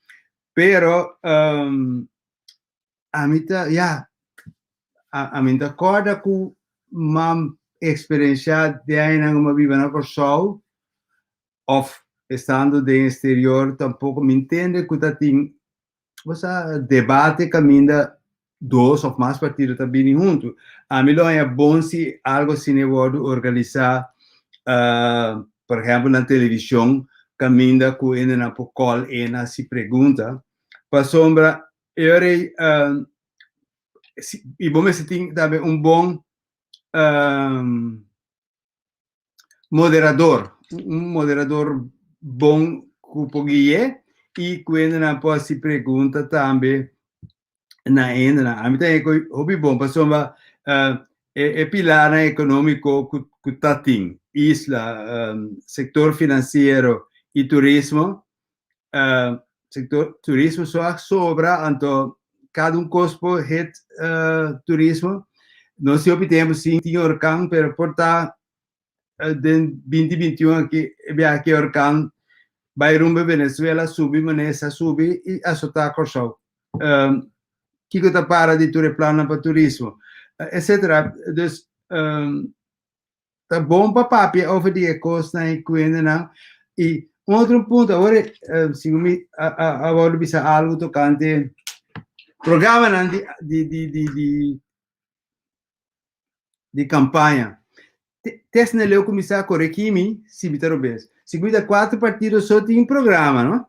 pero a mim acorda com uma experiência de ainda uma viva na Corsol, ou estando de exterior, tampouco me entende que tem debate caminha dois ou mais partidos também junto. A mim é bom se algo se pode organizar, por exemplo, na televisão, caminha com ele na call e na se pergunta, para sombra, e bom se tem também bom moderador bom que e quando não pode se pergunta também na enda a mim tem hobby bom para sombra pilar econômico que tem isla setor financeiro e turismo sector turismo só sobra então cada cospo het turismo não se obtemos sim tinha orcan pero portar de 2021 aqui orcan vai rumbo Venezuela subi manesa subi e assota corso que está para de tour plano para turismo etc dus tá bom para papi over die costa e quindi não e outro ponto agora se me agora bisa algo tocante programa de campanha. Teste leu começar a correr se bitar bem. Seguida 4 partidos só tem programa, não?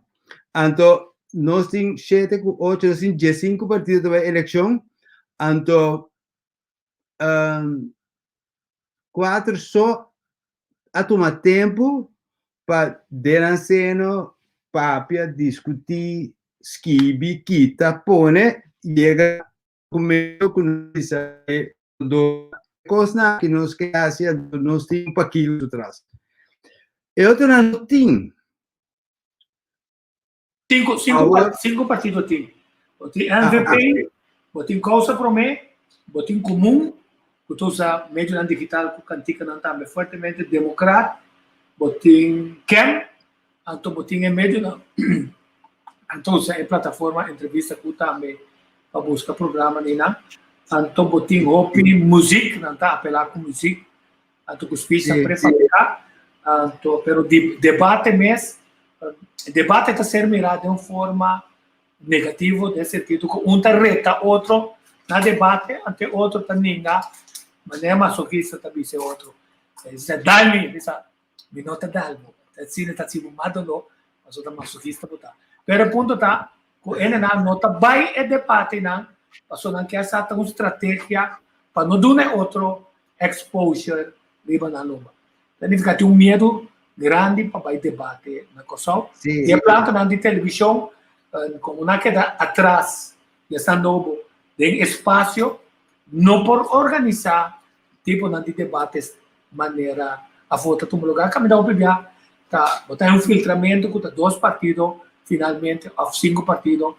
Então, nós temos 7, 8, 5 partidos da eleição. Então, 4 só a tomar tempo para deranceno, papia, discutir, skibi, kita, pone, chega com isso do coisa que nos que hacia nos tem pouquinho atrás. Eu não tenho. Cinco partidos tem. Tem MVP, tem Causa Promé, tem Comum, que usa médio digital que cantica não também fortemente democrata, tem Kem, então tem médio não. Então é plataforma entrevista que também para buscar programa nina. Então botin hopi música, não tá apelar com música. Então que os pisa prefabricar. Então pero debate mes debate está ser mirado de uma forma negativa, de sentido que um tá reta outro na debate, ante outro tá ninga, mas é masoquista também se outro. É dalme, essa minota dalmo. Assim está se madolo, mas outra masoquista botar. Pero ponto tá, com ele na nota vai é debate não, passou não quer essa uma estratégia para não dar outro exposure riba na luma. Então fica tem medo grande para vai debate na coisa. E a planta na de televisão como na queda atrás e está novo tem espaço não por organizar tipo na de debates maneira a volta do lugar caminhar o bebê botar um filtramento com 2 partidos, finalmente, ou 5 partidos.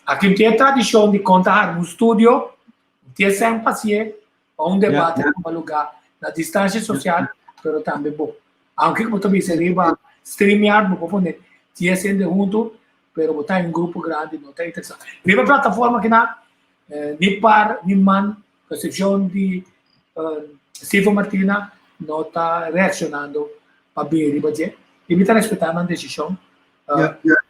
Aqui tem a tradição de contar um estúdio, tem sem paciência, ou um debate em um lugar, na distância social, mas também bom. Aunque como também seria streamear, não pode poner, tinha sendo junto, mas botar em um grupo grande, não tem interessante. Primeira plataforma que na ni par, ni man, a exceção de Silvio Martina, não está reacionando para bem, e me está respeitando a decisão.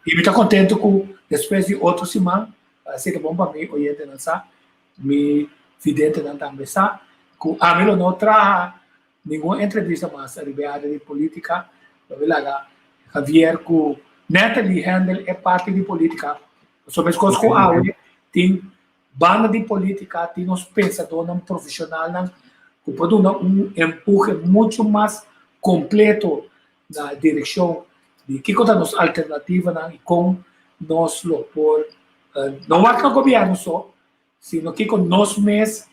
E me está contente com, depois de outro semana, seria bom para mim, oyente dançar, me vidente não também sabe, que a mim não traz nenhuma entrevista mais a área de política, lá Javier, que Natalie Handel é parte de política, sobre as coisas que tem banda de política, tem uns pensadores profissionais, que pode dar um empurre muito mais completo na direção de que coisa nos alternativa e com nós por não é que o governo só, sino que com nós mesmos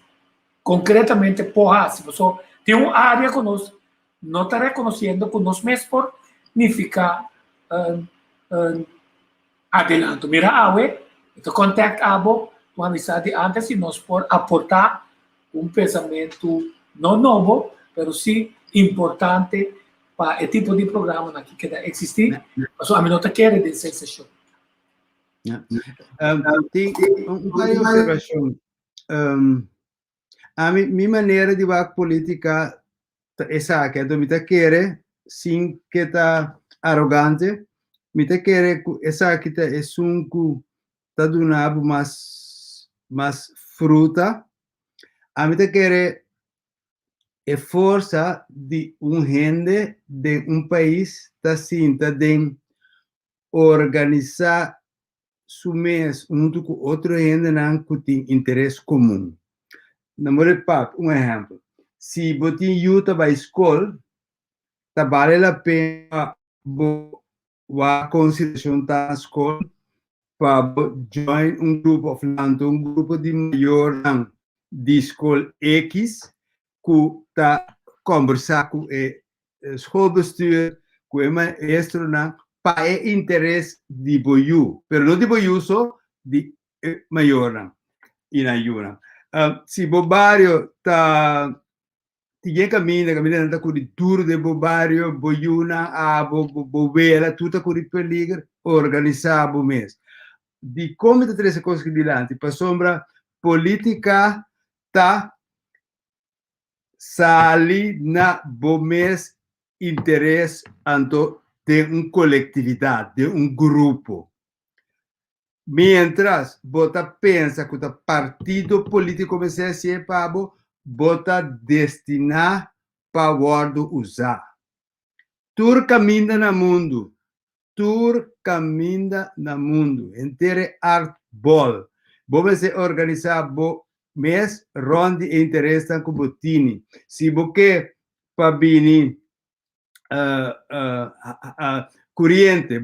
concretamente porra, se você tem uma área que nós não está reconhecendo com nós mesmos por significa adelanto. Mira, então contact abo, uma amizade antes e nós por aportar um pensamento não novo, mas sim importante para esse tipo de programa que quer existir, mas a minha quer de sensação. Tem uma observação. A minha maneira de ver política é essa, que a me quer, sem que está arrogante, me quer essa que é um que está dando mais fruta, a me quer é força de gente de país está sinta de organizar su mês junto com outra gente que tem interesse comum. Namoro papo, exemplo. Se você yuta para a escola, tá vale a pena a consideração da escola para join grupo um grupo de maior de escola X que está conversar com o escolbestuur, com o maestro para o interesse de boiú, mas não de boiú só, de maior e na ajuda. Se o barrio está tinha caminho está com o tour de barrio, boiúna, bovela, tudo está com o peligro, organizar o mês. De como te três coisas que dilante, para sombra política tá sali na mês interesse anto de coletividade, de grupo. Mientras bota pensa que o partido político começa a ser pabo, bota destinar para guardo usar. Tur caminha no mundo. Tur caminha no mundo. Inteiro art bol. Vamos se organizar bo mês ronde interesse com botini. Se você para bini corrente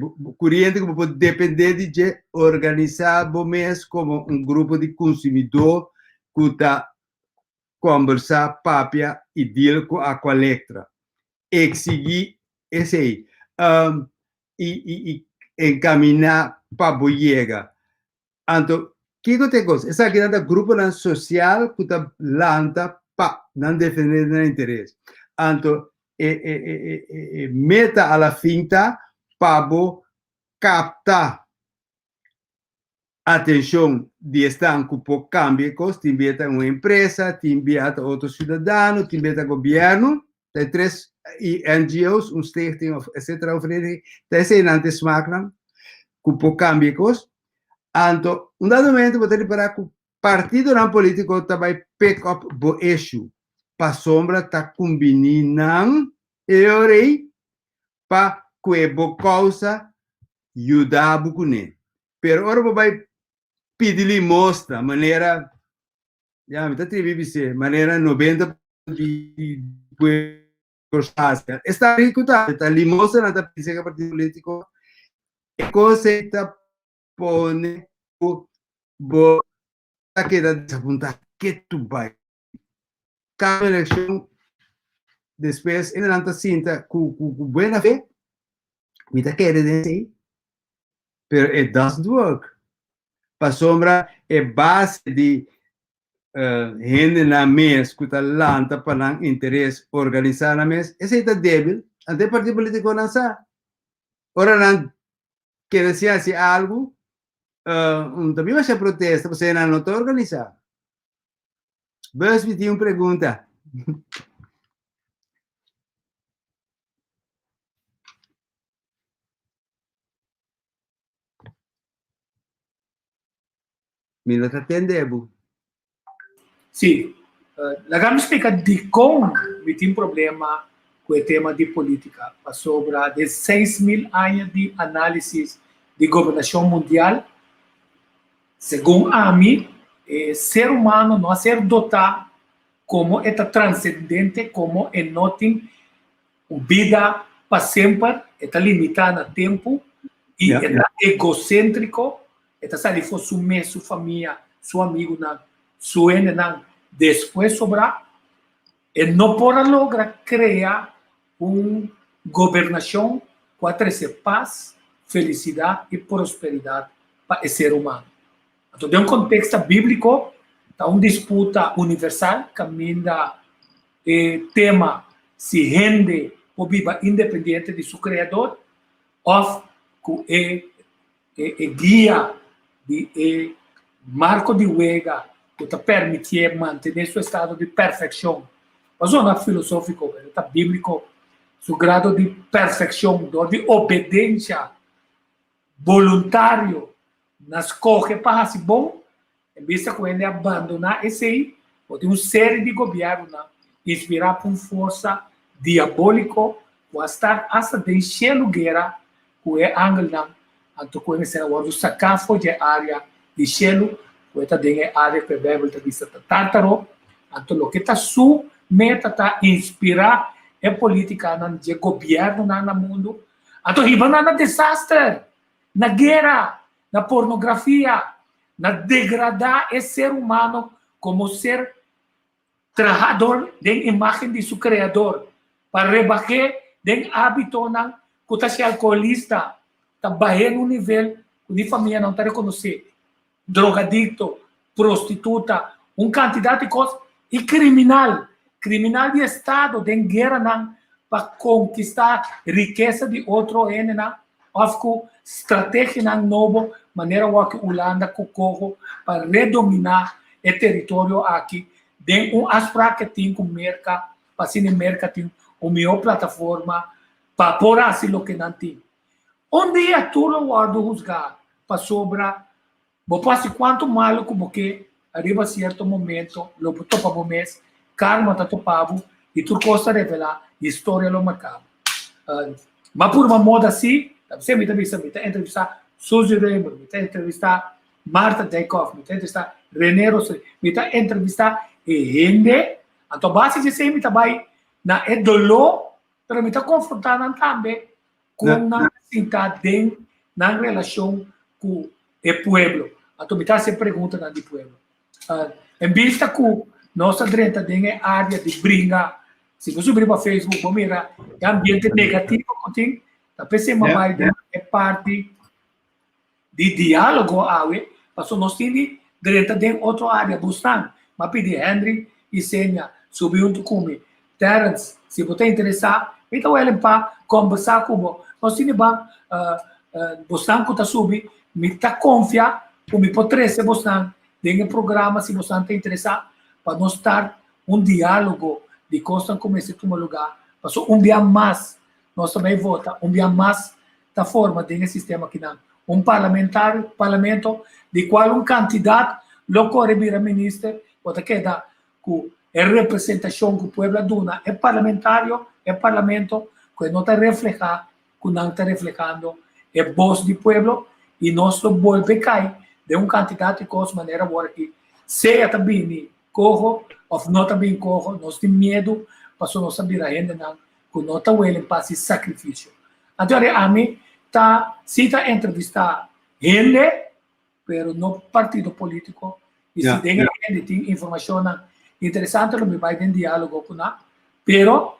que pode depender de organizar o mês como um grupo de consumidor que está conversar papia e deal com a coleta. Exigir esse aí. E encaminhar para a boiega. Então, que tem coisa? Essa aqui é o grupo social que está lanta para não defender o interesse. Então, meta alla finta para captar atenção de estanco por cambio te invita uma empresa, te invita outro cidadão, te invita governo, tem 3 NGOs, stichting, etc. Tem antes macro, por cambio então, dado momento você para que o partido não político também pick up o issue para sombra tá combinando e para que a causa ajudar a bucuné. Pero ora vai pedir mostra maneira já me tá trivice maneira 90 de está ricuta tá limostra na tapicega partido político e conceita pone o bo queda desapuntar que tu vai cada eleição depois, em tanta cinta, com boa fé, Mita querer dizer, pero it doesn't work. Para sombra é base de gente na mesa que está lanta para não interesse organizar na mesa, esse está débil, até partido político não sabe. Ora não quer dizer assim algo, também vai ser protesta, você não está organizado. Mas me tinha uma pergunta. Me não está entendendo. Sim. Lá me explica de como me tem problema com o tema de política. Sobre de 6.000 anos de análise de governação mundial, segundo a mim, ser humano não ser dotado como é transcendente, como é não tem vida para sempre, é limitada no tempo, e é egocêntrico, é se for sua família, seu amigo, seu ene, depois sobrar, e não pode lograr criar uma governação que trazer paz, felicidade e prosperidade para o ser humano. Então, em um contexto bíblico, está uma disputa universal, caminha tema se rende ou viva independente de seu criador, ou que é guia, de marco de huelga, que te permite manter seu estado de perfeição. Mas não é filosófico, é bíblico, seu grado de perfeição, de obediência voluntário, nas corre para ser bom, em vez de quando abandonar esse aí, ou tem uma série de governos inspirados por força diabólica, ou estar hasta deixar lugar que é ângulo, então quando se o sacafo de área de gelo, que está dentro da área que a Bíblia está tártaro, então o que está sua meta está inspirar a política de governo no mundo, então riba na desastre, na guerra, na pornografia, na degradar esse ser humano como ser trabajador da imagem de seu criador, para rebaixar do hábito que está se alcoolista, está baixando um nível que a família não está reconhecendo, drogadicto, prostituta, uma quantidade de coisas, e criminal de Estado, de guerra, para conquistar riqueza de outro ene, ou estratégia nova, maneira que a Holanda concorre para redominar o território aqui, de aspecto que tem com mercado, para se mercado tem uma melhor plataforma para pôr assim o que não tem. Um dia tudo guardo juzgar para sobrar, vou passar quanto malo como que arriba certo momento, lo topa o mês, karma está topado e tudo costa revelar história lo marcava. Mas por uma moda assim, você me entrevistar Suzy Raymond, me entrevistar Marta Daykoff, me entrevistar René Rossi, me entrevistar gente, então base de ser me trabalha na dolor, mas me confrontando também com a cidade na relação com o povo. Então me se pergunta na do povo. Em vista que nossa direita tem área de briga, se você subir para o Facebook, vamos ver o ambiente negativo que tem. A pessoa é parte de diálogo, mas nós temos direita de outra área, buscando. Mas pedir Henry e Sênia subir um documento. Terence, se você interessar, então ele para conversar com nós temos buscando que está subindo, me está confiar, como pode trazer buscando, tem um programa, se você está interessado, para nós estar um diálogo de coisas como esse toma lugar. Passou um dia mais, nós também votamos, um dia mais da forma de sistema que não. Um parlamento, de qual um candidato, logo vira ministro, pode quedar com a representação que o povo dona, é parlamentário, é parlamento, que não está reflejando, que não está reflejando a voz do povo, e nós volve a cair de um candidato de maneira agora que seja também corro, ou não também corro, nós temos medo, para nós saber ainda não, que não está willing para esse sacrifício. Então, a mim, se está entrevistar gente, mas no partido político, e se tem gente tem informação interessante, me vai ter diálogo com ela, pero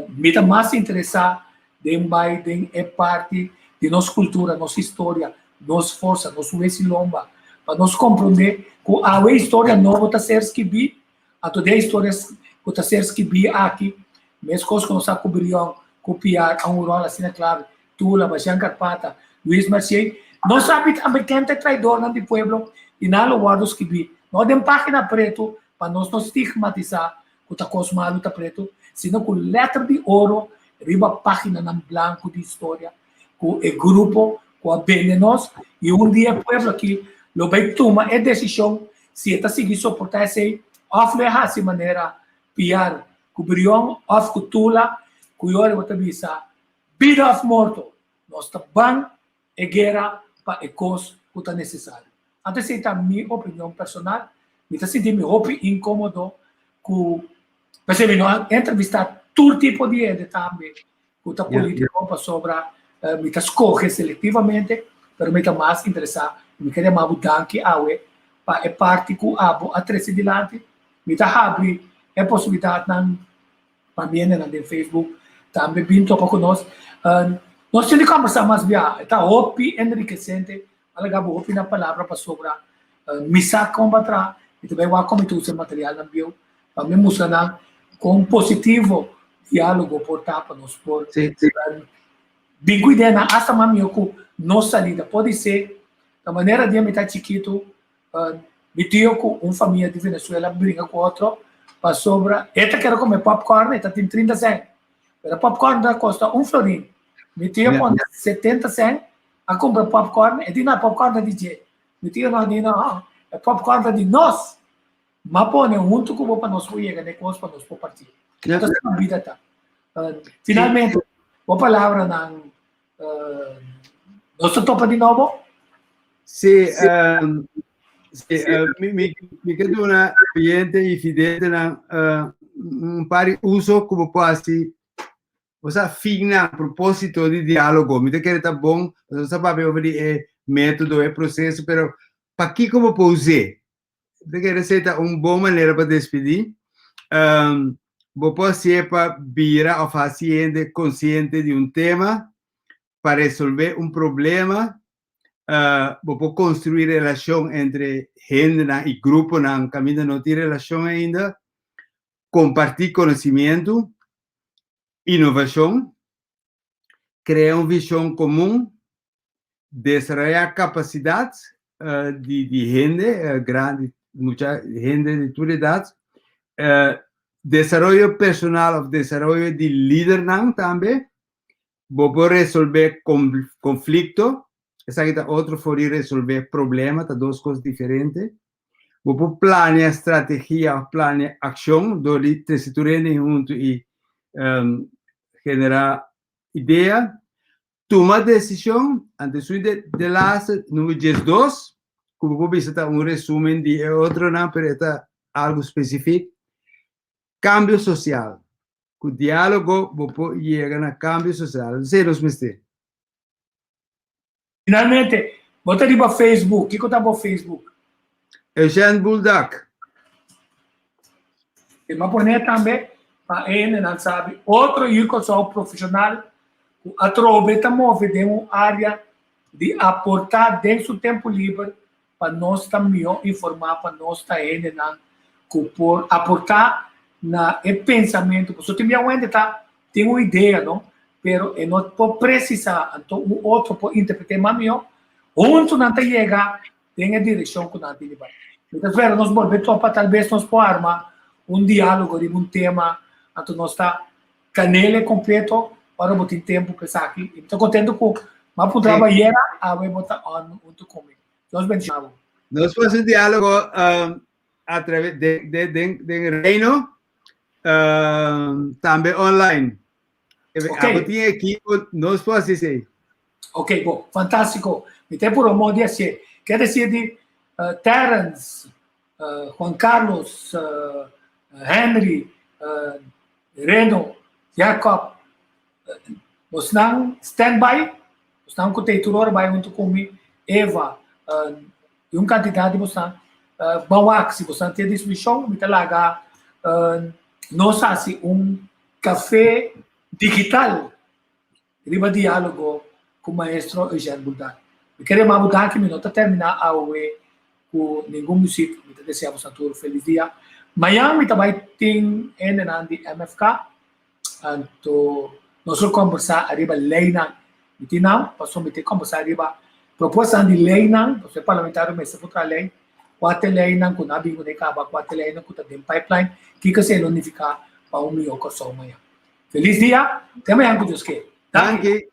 me está mais interessado Biden é parte de nossa cultura, nossa história, nossa força, nosso lomba, para nós compreender que a história nova está ser escrita, a toda a história que está ser escrita aqui, mesmo coisas que nós cobriam, copiar, a um rol assim, é claro, Tula, Bastian Carpata, Luiz Mercier, nós sabemos também quem é traidor no povo, e não é o guarda escrito. Nós temos página preto, para nós não estigmatizar, que está coisa mal, está preto, sino com letra de ouro, riba página em branco de história, com o grupo, com a nós, e dia o povo aqui, lo vai tomar a decisão, se está seguindo suportar esse, ou levar de maneira piar, cobrião, ou cultura, que eu vou te avisar, vida of morto, nós estamos bem, e guerra, para a coisa que está necessário. Antes de a minha opinião personal, me está sentindo incômodo, com, mas eu não entrevistar todo tipo de gente também, que está político, para sobrar, me está escolher seletivamente, mas me está mais interessado, me queria mais mudar que a UE, para a parte que a 13 de lante, me está abrindo a possibilidade para mim no Facebook, também vindo para conosco. Nós temos que conversar mais bem, está OPI enriquecente, alagabo OPI na palavra para sobrar, missa combater, e também vai comentar o material na bio, para me mostrar com positivo diálogo portar para nós por bem cuidando hasta mamio que nossa salida pode ser da maneira de estar chiquito me tio com uma família de Venezuela brinca com outro para sobra esta quero comer popcorn esta tem 30 cents pero popcorn da custa $1 me tio com 70 cents a comprar popcorn e dina popcorn da DJ me tio não dina é popcorn da de nós mas põe junto com para nós ir né coisa para nós partir então a vida tá finalmente uma palavra na nosso topa de novo sim me quedo na cliente e fidete na pari uso como quasi você fina propósito de diálogo me quer tá bom você sabe over método é processo pero para que como pose de que receita boa maneira para despedir você para virar a paciente consciente de tema para resolver problema vou construir relação entre gente e grupo na caminho não tem relação ainda compartilhar conhecimento inovação criar visão comum desenvolver capacidades de gente grande muita gente de toda idade desarrollo personal desarrollo de líder também vou resolver conflito essa aqui tá outro for resolver problema tá duas coisas diferentes vou planear estratégia planear ação do se junto e generar ideia tomar decisão antes de lá número 12 como vou visitar resumo de outro não pero tá algo específico cambio social o diálogo vou chegar a cambio social zeros mestre finalmente bota ali para Facebook que tá para Facebook Eugene Bulldog e mas põe também para ele não sabe outro eu profissional a trove estamos vendo área de aportar dentro do tempo livre para nós também informar para nós tá ele não por aportar na pensamento você tem tem uma ideia não pero não pode precisar então o outro pode interpretar mais melhor onde não chega tem a direção que não tem então espero nós volvemos para talvez nós podemos armar diálogo de tema então nós está canela completo para botar tempo para aqui estou contente com mas por trabalhar a vai botar on junto comigo nós bendigamos nós fazemos diálogo através de reino também online okay. Aqui nós podemos dizer ok bom fantástico me tem por um modo de assim quer dizer de Terence Juan Carlos Henry Reno Jacob nós não stand-by nós não conteituror vai junto comigo Eva e candidato nós não Bawak se você tem disposição me lá nós fazemos café digital riba diálogo com o maestro Eugênio Buldan. Eu queria mais Buldan que me nota terminar a UE com nenhum música, me desejamos a todos feliz dia. Amanhã me também tem de MFK, então nós vamos conversar arriba Leina, me tem não, passou me ter conversar arriba proposta de Leina, você parlamentar mas se for lei, quatro Leina com a bingo de caba, quatro Leina com a pipeline, que se unificar para melhor coisa amanhã. Feliz dia, até amanhã com Deus que. Danke.